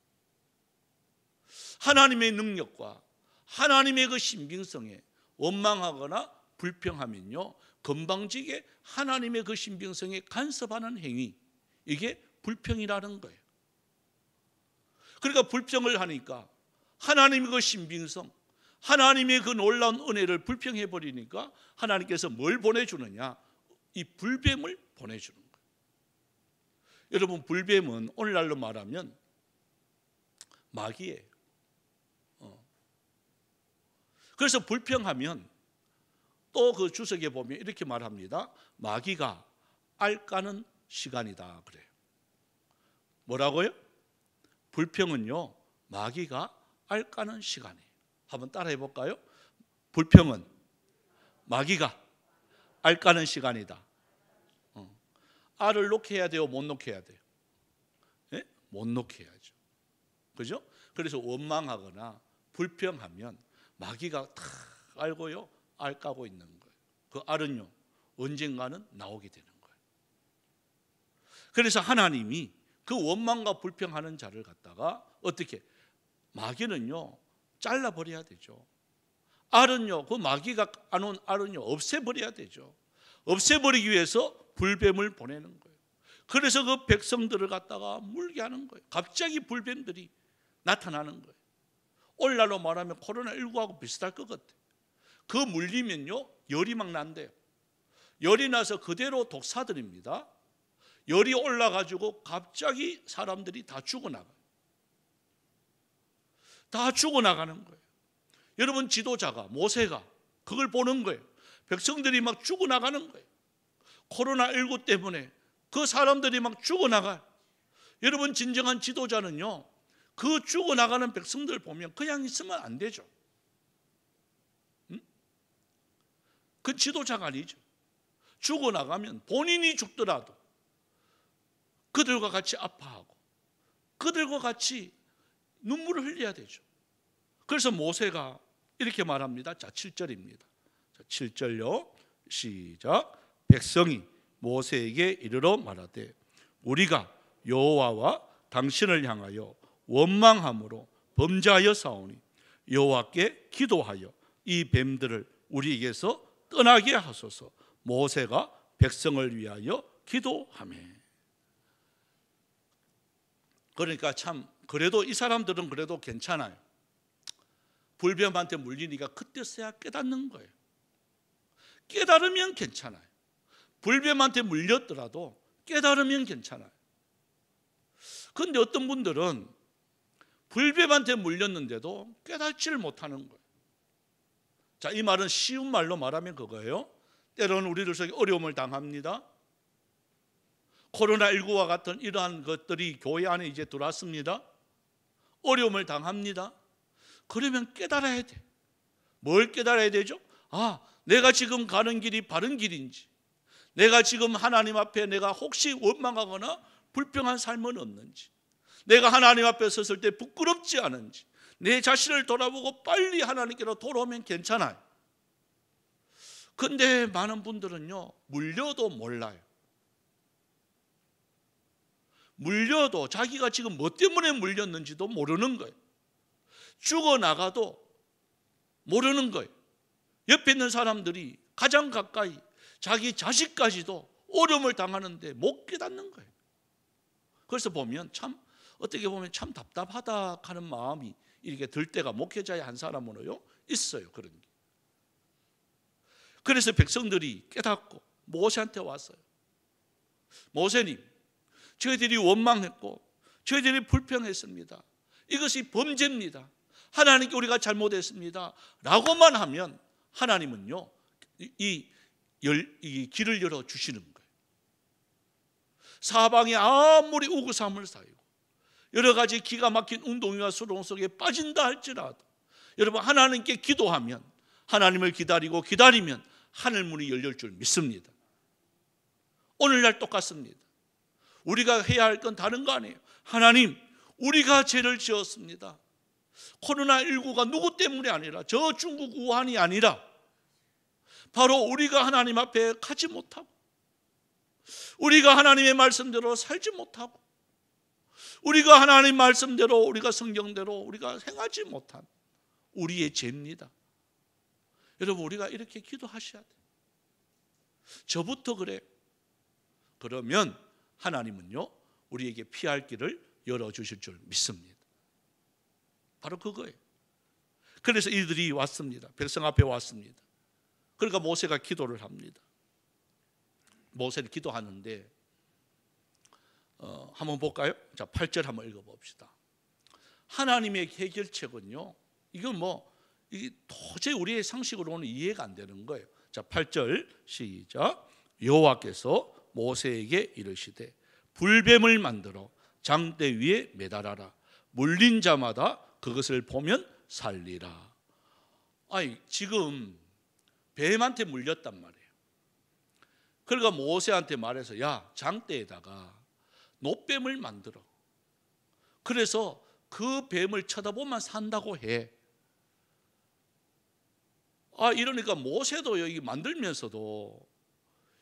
하나님의 능력과 하나님의 그 신빙성에 원망하거나 불평하면요 건방지게 하나님의 그 신빙성에 간섭하는 행위, 이게 불평이라는 거예요. 그러니까 불평을 하니까 하나님의 그 신빙성, 하나님의 그 놀라운 은혜를 불평해 버리니까 하나님께서 뭘 보내주느냐? 이 불뱀을 보내주는 거예요. 여러분 불뱀은 오늘날로 말하면 마귀예요. 그래서 불평하면 또 그 주석에 보면 이렇게 말합니다. 마귀가 알 까는 시간이다 그래요. 뭐라고요? 불평은요 마귀가 알 까는 시간이에요. 한번 따라해 볼까요? 불평은 마귀가 알 까는 시간이다. 알을 놓게 해야 돼요? 못 놓게 해야 돼요? 네? 못 놓게 해야죠. 그죠? 그래서 원망하거나 불평하면 마귀가 다 알고요 알 까고 있는 거예요. 그 알은요 언젠가는 나오게 되는 거예요. 그래서 하나님이 그 원망과 불평하는 자를 갖다가 어떻게, 마귀는요 잘라버려야 되죠. 알은요 그 마귀가 안 온 알은요 없애버려야 되죠. 없애버리기 위해서 불뱀을 보내는 거예요. 그래서 그 백성들을 갖다가 물게 하는 거예요. 갑자기 불뱀들이 나타나는 거예요. 오늘날로 말하면 코로나19하고 비슷할 것 같아요. 그 물리면요 열이 막 난대요. 열이 나서 그대로 독사들입니다. 열이 올라가지고 갑자기 사람들이 다 죽어나가요. 다 죽어나가는 거예요. 여러분 지도자가 모세가 그걸 보는 거예요. 백성들이 막 죽어나가는 거예요. 코로나19 때문에 그 사람들이 막 죽어나가요. 여러분, 진정한 지도자는요, 그 죽어나가는 백성들 보면 그냥 있으면 안 되죠. 그 지도자가 아니죠. 죽어나가면 본인이 죽더라도 그들과 같이 아파하고 그들과 같이 눈물을 흘려야 되죠. 그래서 모세가 이렇게 말합니다. 자, 7절입니다. 자, 7절요. 시작. 백성이 모세에게 이르러 말하되 우리가 여호와와 당신을 향하여 원망함으로 범죄하여 사오니 여호와께 기도하여 이 뱀들을 우리에게서 떠나게 하소서. 모세가 백성을 위하여 기도하며. 그러니까 참 그래도 이 사람들은 그래도 괜찮아요. 불뱀한테 물리니까 그때서야 깨닫는 거예요. 깨달으면 괜찮아요. 불뱀한테 물렸더라도 깨달으면 괜찮아요. 그런데 어떤 분들은 불뱀한테 물렸는데도 깨닫지를 못하는 거예요. 자, 이 말은 쉬운 말로 말하면 그거예요. 때로는 우리들 속에 어려움을 당합니다. 코로나19와 같은 이러한 것들이 교회 안에 이제 들어왔습니다. 어려움을 당합니다. 그러면 깨달아야 돼. 뭘 깨달아야 되죠? 아, 내가 지금 가는 길이 바른 길인지, 내가 지금 하나님 앞에 내가 혹시 원망하거나 불평한 삶은 없는지, 내가 하나님 앞에 섰을 때 부끄럽지 않은지, 내 자신을 돌아보고 빨리 하나님께로 돌아오면 괜찮아요. 근데 많은 분들은요, 물려도 몰라요. 물려도 자기가 지금 뭐 때문에 물렸는지도 모르는 거예요. 죽어나가도 모르는 거예요. 옆에 있는 사람들이 가장 가까이 자기 자식까지도 어려움을 당하는데 못 깨닫는 거예요. 그래서 보면 참, 어떻게 보면 참 답답하다 하는 마음이 이렇게 들 때가 목회자의 한 사람으로요 있어요. 그런 게. 그래서 백성들이 깨닫고 모세한테 왔어요. 모세님, 저희들이 원망했고 저희들이 불평했습니다. 이것이 범죄입니다. 하나님께 우리가 잘못했습니다 라고만 하면 하나님은요 이 길을 열어주시는 거예요. 사방에 아무리 우구삼을 쌓이고 여러 가지 기가 막힌 운동이와 수동 속에 빠진다 할지라도 여러분, 하나님께 기도하면, 하나님을 기다리고 기다리면 하늘문이 열릴 줄 믿습니다. 오늘날 똑같습니다. 우리가 해야 할 건 다른 거 아니에요. 하나님, 우리가 죄를 지었습니다. 코로나19가 누구 때문이 아니라, 저 중국 우한이 아니라 바로 우리가 하나님 앞에 가지 못하고, 우리가 하나님의 말씀대로 살지 못하고, 우리가 하나님 말씀대로, 우리가 성경대로 우리가 행하지 못한 우리의 죄입니다. 여러분, 우리가 이렇게 기도하셔야 돼요. 저부터 그래요. 그러면 하나님은요 우리에게 피할 길을 열어주실 줄 믿습니다. 바로 그거예요. 그래서 이들이 왔습니다. 백성 앞에 왔습니다. 그러니까 모세가 기도를 합니다. 모세는 기도하는데 한번 볼까요? 자, 8절 한번 읽어봅시다. 하나님의 해결책은요, 이건 이게 도저히 우리의 상식으로는 이해가 안 되는 거예요. 자, 8절 시작. 여호와께서 모세에게 이르시되 불뱀을 만들어 장대 위에 매달아라. 물린 자마다 그것을 보면 살리라. 아니, 지금 뱀한테 물렸단 말이에요. 그러니까 모세한테 말해서, 야, 장대에다가 노뱀을 만들어. 그래서 그 뱀을 쳐다보면 산다고 해. 이러니까 모세도 여기 만들면서도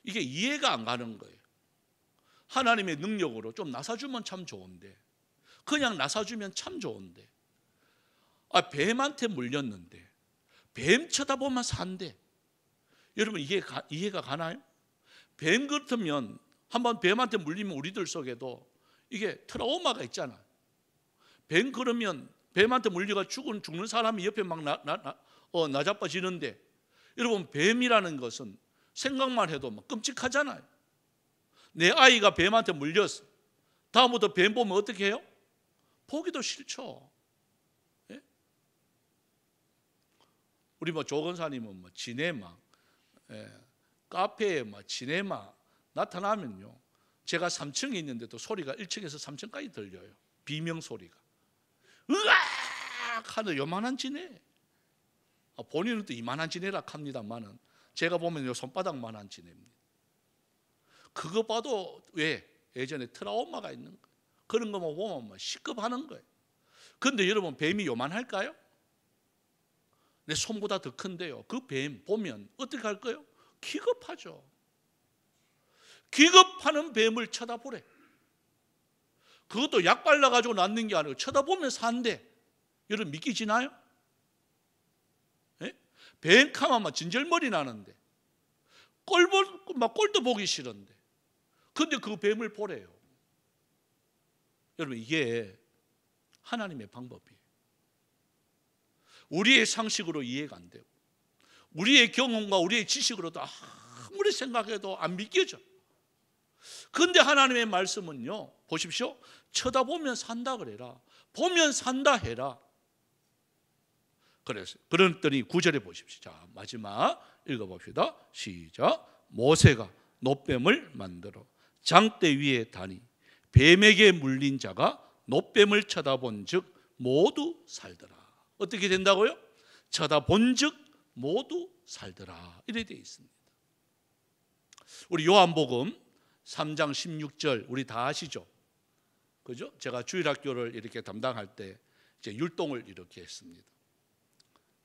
이게 이해가 안 가는 거예요. 하나님의 능력으로 좀 나사주면 참 좋은데, 그냥 나사주면 참 좋은데, 뱀한테 물렸는데 뱀 쳐다보면 산대. 여러분, 이해가 가나요? 뱀 같으면 한번 뱀한테 물리면 우리들 속에도 이게 트라우마가 있잖아요. 뱀 그러면 뱀한테 물려가 죽는 사람이 옆에 막 나자빠지는데, 여러분, 뱀이라는 것은 생각만 해도 막 끔찍하잖아요. 내 아이가 뱀한테 물렸어. 다음부터 뱀 보면 어떻게 해요? 보기도 싫죠. 예? 우리 조 권사님은 지내마, 카페에 지내마 나타나면요, 제가 3층에 있는데도 소리가 1층에서 3층까지 들려요. 비명 소리가 으악 하는 요만한 지네. 본인은 또 이만한 지네라 합니다만은 제가 보면 요 손바닥만한 지네입니다. 그거 봐도 왜 예전에 트라우마가 있는 거예요. 그런 것만 보면 시급하는 거예요. 그런데 여러분, 뱀이 요만할까요? 내 손보다 더 큰데요, 그 뱀 보면 어떻게 할까요? 기겁하죠. 기겁하는 뱀을 쳐다보래. 그것도 약 발라가지고 낫는 게 아니고 쳐다보면 산대. 여러분 믿기지나요? 예? 뱀 카마만 진절머리 나는데 꼴도 보기 싫은데 근데 그 뱀을 보래요. 여러분, 이게 하나님의 방법이에요. 우리의 상식으로 이해가 안 되고 우리의 경험과 우리의 지식으로도 아무리 생각해도 안 믿겨져. 그런데 하나님의 말씀은요, 보십시오. 쳐다보면 산다 그래라. 보면 산다 해라. 그랬더니 9절에 보십시오. 자, 마지막 읽어봅시다. 시작. 모세가 놋뱀을 만들어 장대 위에 다니 뱀에게 물린 자가 놋뱀을 쳐다본 즉 모두 살더라. 어떻게 된다고요? 쳐다본 즉 모두 살더라. 이렇게 되어 있습니다. 우리 요한복음 3장 16절 우리 다 아시죠? 그죠? 제가 주일학교를 이렇게 담당할 때 이제 율동을 이렇게 했습니다.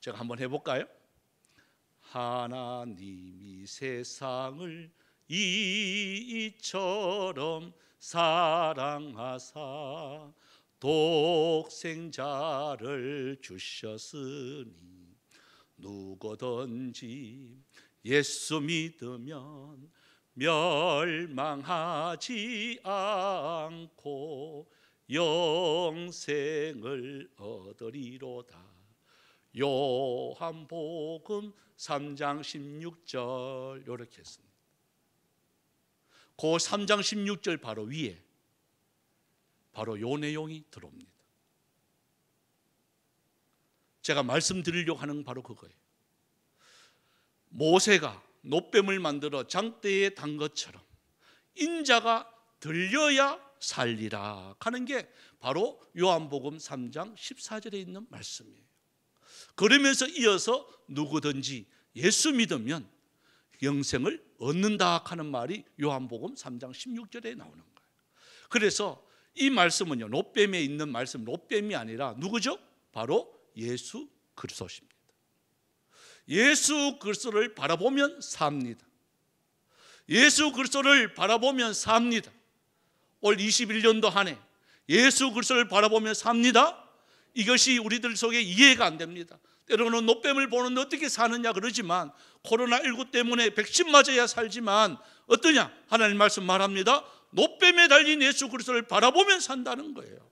제가 한번 해볼까요? 하나님이 세상을 이처럼 사랑하사 독생자를 주셨으니 누구든지 예수 믿으면 멸망하지 않고 영생을 얻으리로다. 요한복음 3장 16절 이렇게 했습니다. 그 3장 16절 바로 위에 바로 요 내용이 들어옵니다. 제가 말씀드리려고 하는 바로 그거예요. 모세가 놋뱀을 만들어 장대에 단 것처럼 인자가 들려야 살리라 하는 게 바로 요한복음 3장 14절에 있는 말씀이에요. 그러면서 이어서 누구든지 예수 믿으면 영생을 얻는다 하는 말이 요한복음 3장 16절에 나오는 거예요. 그래서 이 말씀은요, 놋뱀에 있는 말씀, 놋뱀이 아니라 누구죠? 바로 예수 그리스도십니다. 예수 그리스도를 바라보면 삽니다. 예수 그리스도를 바라보면 삽니다. 올 21년도 한 해 예수 그리스도를 바라보면 삽니다. 이것이 우리들 속에 이해가 안 됩니다. 때로는 놋뱀을 보는데 어떻게 사느냐 그러지만 코로나19 때문에 백신 맞아야 살지만 어떠냐? 하나님 말씀 말합니다. 놋뱀에 달린 예수 그리스도를 바라보면 산다는 거예요.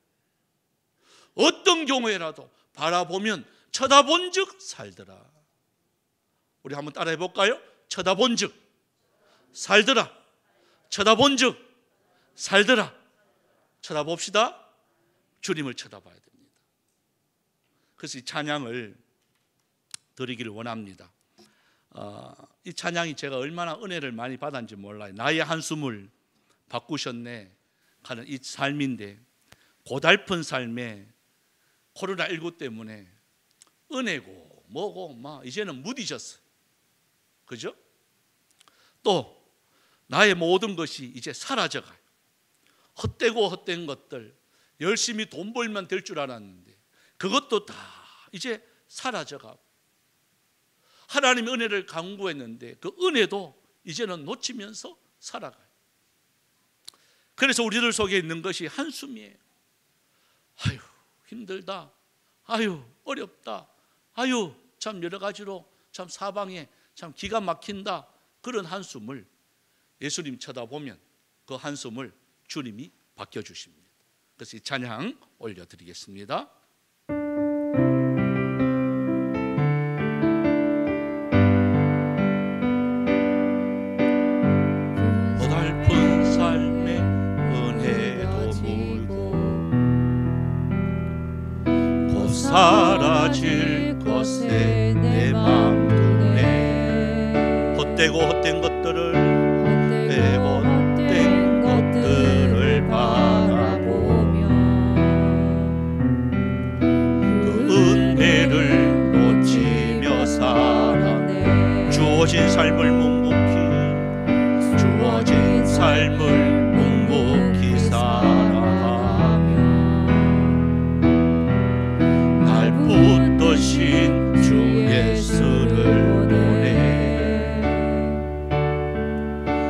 어떤 경우에라도 바라보면 쳐다본 즉 살더라. 우리 한번 따라해 볼까요? 쳐다본 즉 살더라. 쳐다본 즉 살더라. 쳐다봅시다. 주님을 쳐다봐야 됩니다. 그래서 이 찬양을 드리기를 원합니다. 이 찬양이 제가 얼마나 은혜를 많이 받았는지 몰라요. 나의 한숨을 바꾸셨네 하는 이 삶인데, 고달픈 삶에 코로나19 때문에 은혜고 뭐고 막 이제는 무디졌어요. 그죠? 또 나의 모든 것이 이제 사라져가요. 헛되고 헛된 것들, 열심히 돈 벌면 될 줄 알았는데 그것도 다 이제 사라져가고, 하나님의 은혜를 강구했는데 그 은혜도 이제는 놓치면서 살아가요. 그래서 우리들 속에 있는 것이 한숨이에요. 아유 힘들다, 아유 어렵다, 아유 참 여러 가지로 참 사방에 참 기가 막힌다, 그런 한숨을 예수님 쳐다보면 그 한숨을 주님이 바뀌어주십니다. 그래서 이 찬양 올려드리겠습니다. 고달픈 삶에 은혜도 물고 곧 사라질 것에 내 맘 두네. 헛되고 헛된 것들을 빼고 주어진 삶을 묵묵히 살아가며 날 붙드신 주 예수를 보내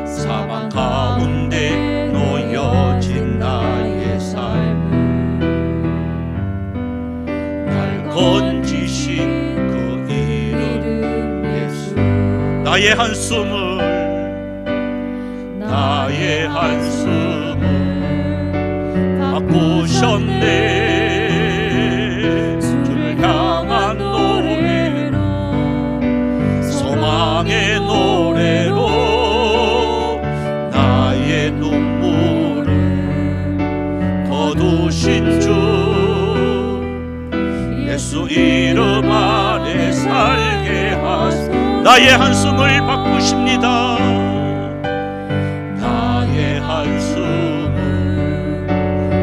사망 가운데 놓여진 나의 삶을 날 건지신 그 이름 예수 나의 한숨을 바꾸셨네 주를 향한 노래로 소망의 노래로 나의 눈물을 거두신 주 예수 이름 안에 살게 하소 나의 한숨을 바꾸십니다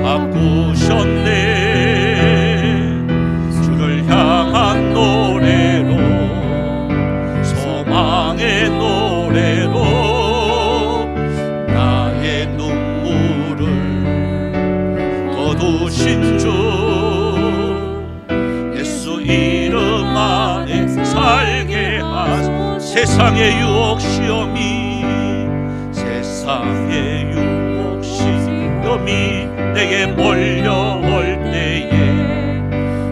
바꾸셨네 주를 향한 노래로 소망의 노래로 나의 눈물을 거두신 주 예수 이름 안에 살게 하소 세상의 유혹 시험이 내게 몰려올 때에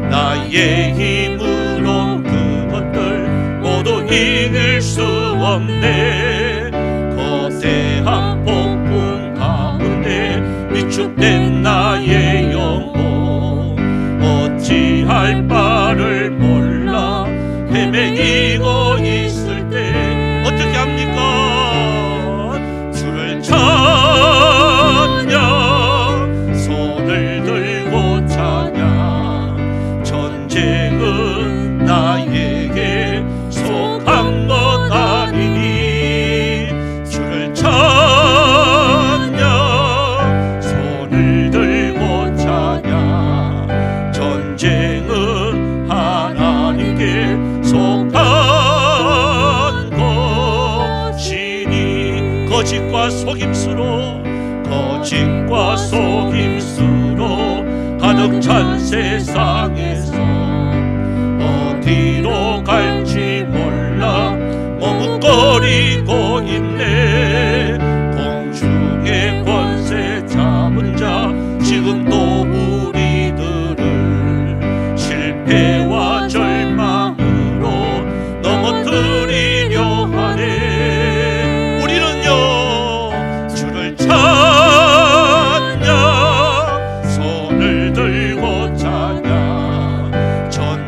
나의 힘으론 그것들 모두 이길 수 없네 거대한 폭풍 가운데 위축된 나의 영혼 어찌할 바를 몰라 헤매이고 있을 때 어떻게 합니까 주를 전쟁은 나에게 속한 것 아니니 주를 찬양 손을 들고 찬양 전쟁은 하나님께 속한 것이니 거짓과 속임수로 가득 찬 세상에서 어디로 갈지 몰라 머뭇거리고 있네 공중의 권세 잡은 자 지금도 우리들을 실패와 절망으로 넘어뜨리려 하네 우리는요 주를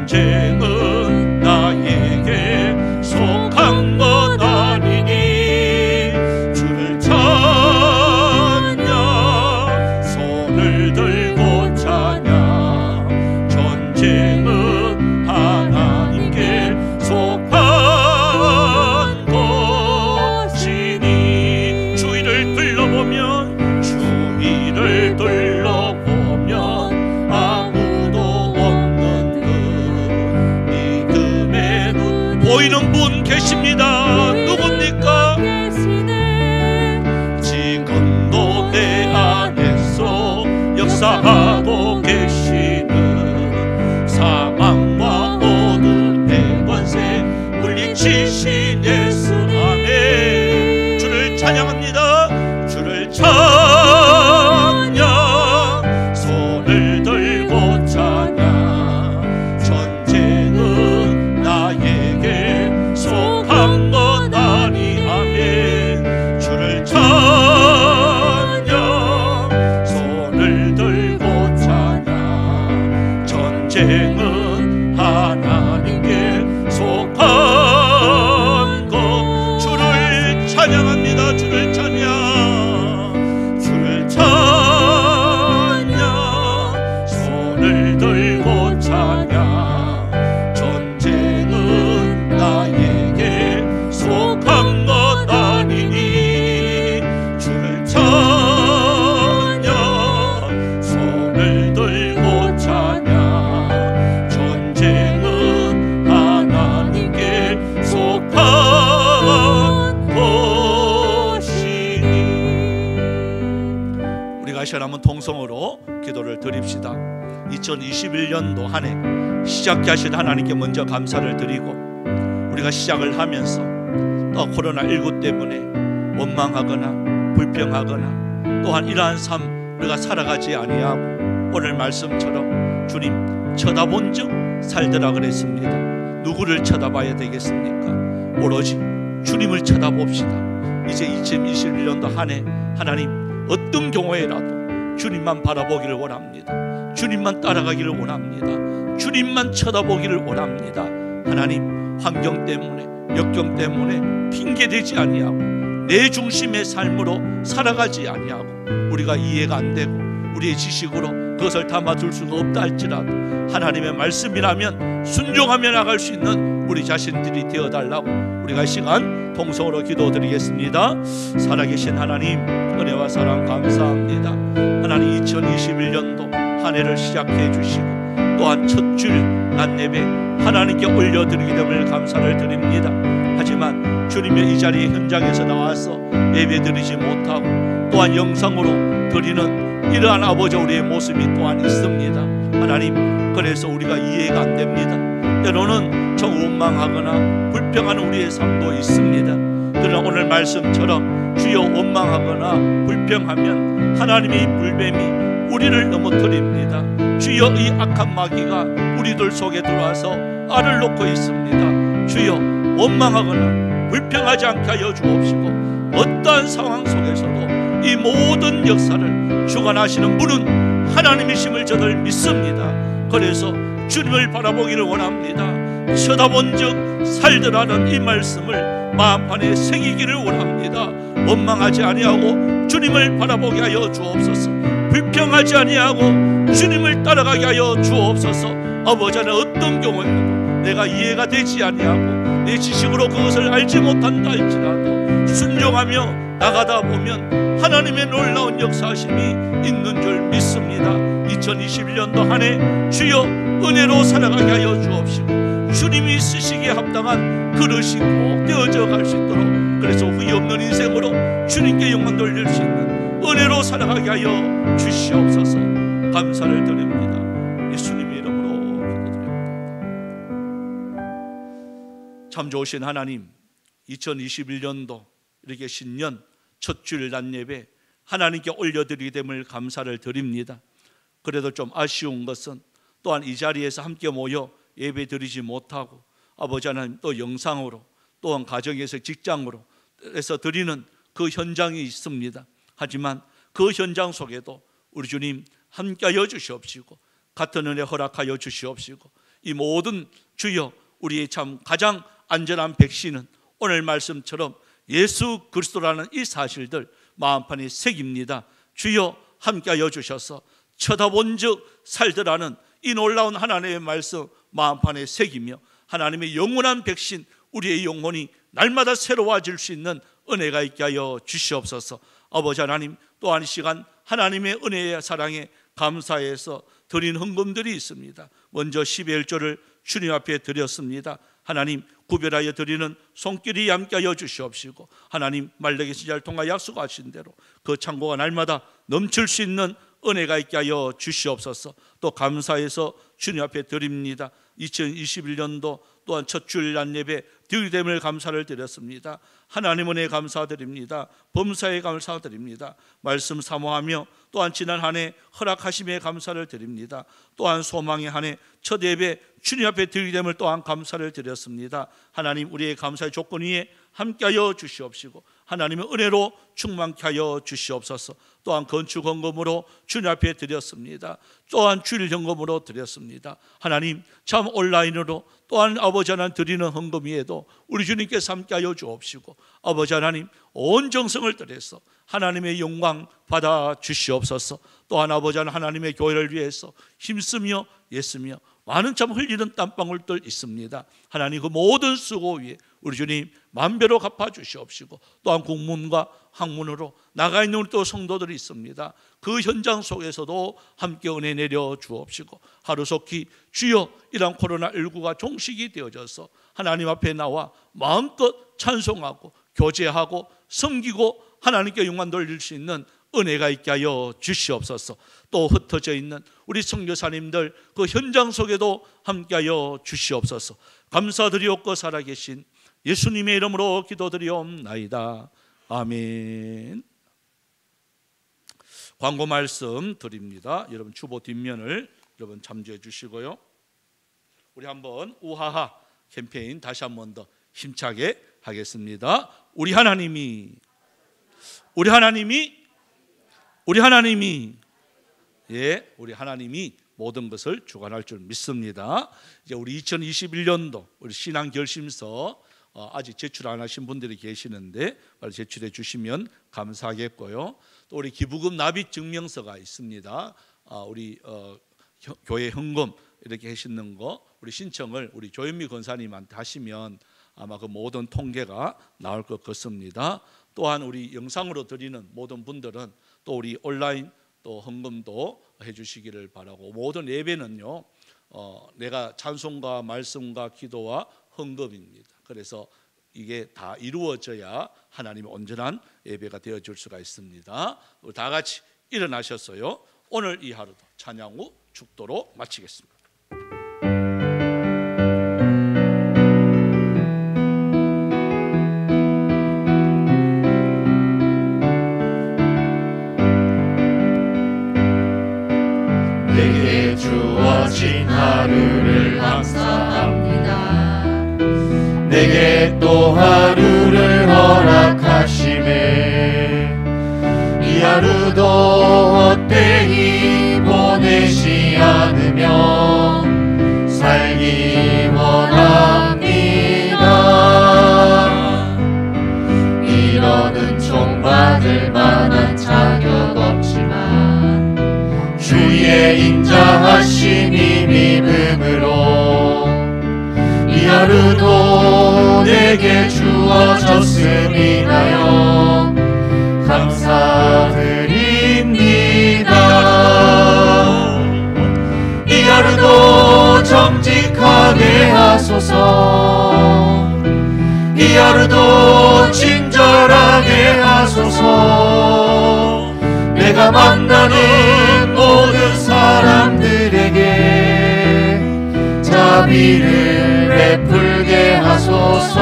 전쟁은 나에게 속한 것 아니니 주를 찬양 손을 들고 찬양 전쟁은 하나님께 속한 것이니 주위를 둘러보면 보이는 분 계십니다. 누굽니까? 지금도 내 안에서 역사하고 계시는 사망과 어둠의 권세 물리치신 예수 아멘 주를 찬양합니다. 주를 찬양 손을 들고 찬양 전쟁은 나에게 속한 것 아니 아멘 주를 찬양 손을 들고 찬양 전쟁은 하나님께 속한 것 주를 찬양합니다. 주를 찬양 주를 찬양 손을 들고 찬양 전쟁은 나에게 속한 것 아니니 주를 찬양 손을 들고 찬양 전쟁은 다시 한번 통성으로 기도를 드립시다. 2021년도 한 해 시작해 하신 하나님께 먼저 감사를 드리고, 우리가 시작을 하면서 또 코로나19 때문에 원망하거나 불평하거나 또한 이러한 삶 우리가 살아가지 아니하고, 오늘 말씀처럼 주님 쳐다본 즉 살더라 그랬습니다. 누구를 쳐다봐야 되겠습니까? 오로지 주님을 쳐다봅시다. 이제 2021년도 한 해 하나님 어떤 경우에라도 주님만 바라보기를 원합니다. 주님만 따라가기를 원합니다. 주님만 쳐다보기를 원합니다. 하나님, 환경 때문에 역경 때문에 핑계대지 아니하고 내 중심의 삶으로 살아가지 아니하고, 우리가 이해가 안 되고 우리의 지식으로 그것을 담아둘 수가 없다 할지라도 하나님의 말씀이라면 순종하며 나갈 수 있는 우리 자신들이 되어달라고 우리가 이 시간 통성으로 기도드리겠습니다. 살아계신 하나님, 은혜와 사랑 감사합니다. 하나님, 2021년도 한 해를 시작해 주시고 또한 첫 주일 낮 예배 하나님께 올려드리게 됨을 감사를 드립니다. 하지만 주님의 이 자리 현장에서 나와서 예배드리지 못하고 또한 영상으로 드리는 이러한 아버지 우리의 모습이 또한 있습니다. 하나님, 그래서 우리가 이해가 안 됩니다. 때로는 좀 원망하거나 불평하는 우리의 삶도 있습니다. 그러나 오늘 말씀처럼 주여 원망하거나 불평하면 하나님의 이 불뱀이 우리를 넘어뜨립니다. 주여, 이 악한 마귀가 우리들 속에 들어와서 알을 놓고 있습니다. 주여, 원망하거나 불평하지 않게 하여 주옵시고, 어떠한 상황 속에서도 이 모든 역사를 주관하시는 분은 하나님이심을 저들 믿습니다. 그래서 주님을 바라보기를 원합니다. 쳐다본 즉 살더라는 이 말씀을 마음판에 새기기를 원합니다. 원망하지 아니하고 주님을 바라보게 하여 주옵소서. 불평하지 아니하고 주님을 따라가게 하여 주옵소서. 아버지, 어떤 경우에도 내가 이해가 되지 아니하고 내 지식으로 그것을 알지 못한다 할지라도 순종하며 나가다 보면 하나님의 놀라운 역사하심이 있는 줄 믿습니다. 2021년도 한 해 주여 은혜로 살아가게 하여 주옵시고, 주님이 쓰시기에 합당한 그릇이 꼭 되어져 갈 수 있도록, 그래서 후회 없는 인생으로 주님께 영광 돌릴 수 있는 은혜로 살아가게 하여 주시옵소서. 감사를 드립니다. 예수님의 이름으로 기도드립니다. 참 좋으신 하나님, 2021년도 이렇게 신년 첫 주일 낮 예배 하나님께 올려드리게 됨을 감사를 드립니다. 그래도 좀 아쉬운 것은 또한 이 자리에서 함께 모여 예배 드리지 못하고 아버지 하나님 또 영상으로 또한 가정에서 직장으로 해서 드리는 그 현장이 있습니다. 하지만 그 현장 속에도 우리 주님 함께하여 주시옵시고 같은 은혜 허락하여 주시옵시고, 이 모든 주여 우리의 참 가장 안전한 백신은 오늘 말씀처럼 예수 그리스도라는 이 사실들 마음판에 새깁니다. 주여 함께하여 주셔서 쳐다본 즉 살더라는 이 놀라운 하나님의 말씀 마음판에 새기며 하나님의 영원한 백신, 우리의 영혼이 날마다 새로워질 수 있는 은혜가 있게 하여 주시옵소서. 아버지 하나님, 또한 이 시간 하나님의 은혜의 사랑에 감사해서 드린 헌금들이 있습니다. 먼저 11조를 주님 앞에 드렸습니다. 하나님, 구별하여 드리는 손길이 함께하여 주시옵시고, 하나님 말레기 시절 통하 약속하신 대로 그 창고가 날마다 넘칠 수 있는 은혜가 있게 하여 주시옵소서. 또 감사해서 주님 앞에 드립니다. 2021년도 또한 첫 주일 낮 예배 드리됨을 감사를 드렸습니다. 하나님 은혜에 감사드립니다. 범사에 감사드립니다. 말씀 사모하며 또한 지난 한 해 허락하심에 감사를 드립니다. 또한 소망의 한 해 첫 예배 주님 앞에 드리됨을 또한 감사를 드렸습니다. 하나님, 우리의 감사의 조건 위에 함께하여 주시옵시고 하나님의 은혜로 충만케 하여 주시옵소서. 또한 건축 헌금으로 주님 앞에 드렸습니다. 또한 주일 헌금으로 드렸습니다. 하나님, 참 온라인으로 또한 아버지 하나님 드리는 헌금 위에도 우리 주님께서 함께하여 주옵시고 아버지 하나님 온 정성을 들여서 하나님의 영광 받아 주시옵소서. 또한 아버지 하나님의 교회를 위해서 힘쓰며 애쓰며 많은 참 흘리는 땀방울들 있습니다. 하나님, 그 모든 수고 위에 우리 주님 만배로 갚아 주시옵시고 또한 국문과 학문으로 나가 있는 우리 또 성도들이 있습니다. 그 현장 속에서도 함께 은혜 내려 주옵시고 하루속히 주여 이런 코로나19가 종식이 되어져서 하나님 앞에 나와 마음껏 찬송하고 교제하고 섬기고 하나님께 영광 돌릴 수 있는 은혜가 있게 하여 주시옵소서. 또 흩어져 있는 우리 선교사님들 그 현장 속에도 함께하여 주시옵소서. 감사드리옵고 살아계신 예수님의 이름으로 기도드리옵나이다. 아멘. 광고 말씀 드립니다. 여러분 주보 뒷면을 여러분 참조해 주시고요. 우리 한번 우하하 캠페인 다시 한번 더 힘차게 하겠습니다. 우리 하나님이 우리 하나님이 모든 것을 주관할 줄 믿습니다. 이제 우리 2021년도 우리 신앙 결심서 아직 제출 안 하신 분들이 계시는데 빨리 제출해 주시면 감사하겠고요. 또 우리 기부금 납입 증명서가 있습니다. 우리 교회 헌금 이렇게 하시는 거 우리 신청을 우리 조현미 권사님한테 하시면 아마 그 모든 통계가 나올 것 같습니다. 또한 우리 영상으로 드리는 모든 분들은 또 우리 온라인 또 헌금도 해주시기를 바라고, 모든 예배는요 내가 찬송과 말씀과 기도와 헌금입니다. 그래서 이게 다 이루어져야 하나님의 온전한 예배가 되어줄 수가 있습니다. 우리 다 같이 일어나셨어요. 오늘 이 하루도 찬양 후 축도로 마치겠습니다. 내게 주어진 하루를 감사합니다. 내게 또 하루를 허락하심에 이 하루도 헛되이 보내지 않으며 살기 원합니다. 이런 은총 받을 만한 자격 없지만 주의 인자하심이 믿음으로 이 하루도 내게 주어졌음이나요 감사드립니다. 이 하루도 정직하게 하소서. 이 하루도 친절하게 하소서. 내가 만나는 모든 사람들에게 자비를 베풀게 하소서.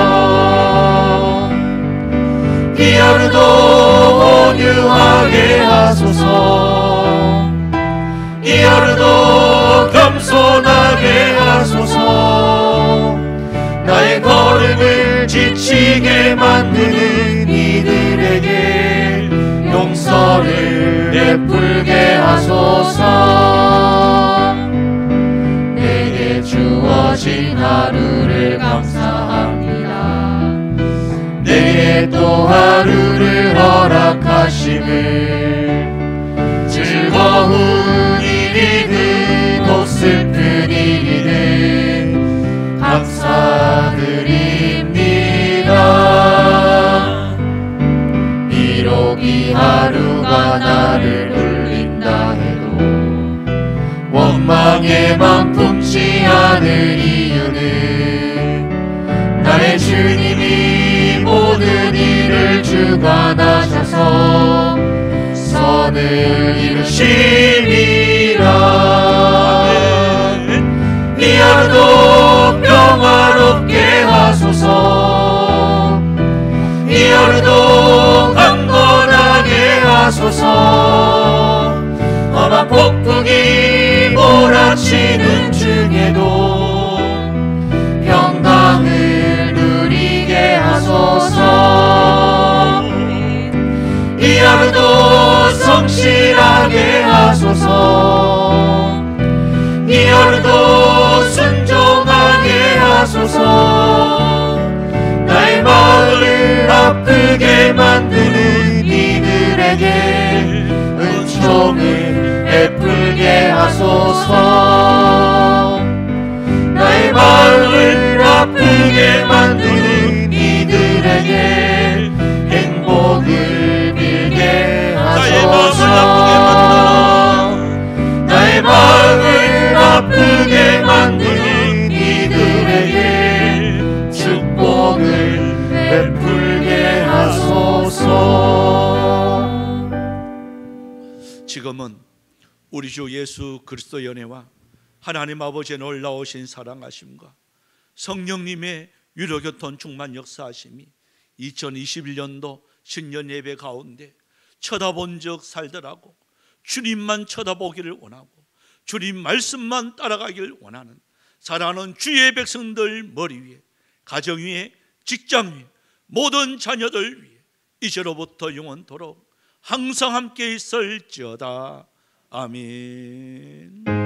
이 하루도 온유하게 하소서. 이 하루도 겸손하게 하소서. 나의 걸음을 지치게 만드는 이들에게 용서를 베풀게 하소서. 내게 주어진 하루를 감사합니다. 내게 또 하루를 허락하심을 즐거운 일이든 혹 슬픈 일이든 감사드립니다. 비록 이 하루가 나를 울린다 해도 원망에만 품지 않을 이유는 나의 주님이 모든 일을 주관하셔서 선을 이루심이라. 이 하루도 평화롭게 하소서. 이 하루도 강건하게 하소서. 험한 폭풍이 몰아치는 중에도 평강을 누리게 하소서. 이 하루도 성실하게 하소서. 이 하루도 순종하게 하소서. 나의 마음을 아프게 만드는 이들에게 은총을 베풀게 하소서. 나의 마음을 아프게 만드는 이들에게 행복을 빌게 하소서. 나의 마음을 아프게 만드는 이들에게 축복을 베풀게 하소서. 지금은 우리 주 예수 그리스도 연애와 하나님 아버지의 놀라우신 사랑하심과 성령님의 위로교통 충만 역사하심이 2021년도 신년 예배 가운데 쳐다본 적 살더라고 주님만 쳐다보기를 원하고 주님 말씀만 따라가기를 원하는 사랑하는 주의 백성들 머리 위에, 가정 위에, 직장 위에, 모든 자녀들 위에 이제로부터 영원토록 항상 함께 있을지어다. 아멘.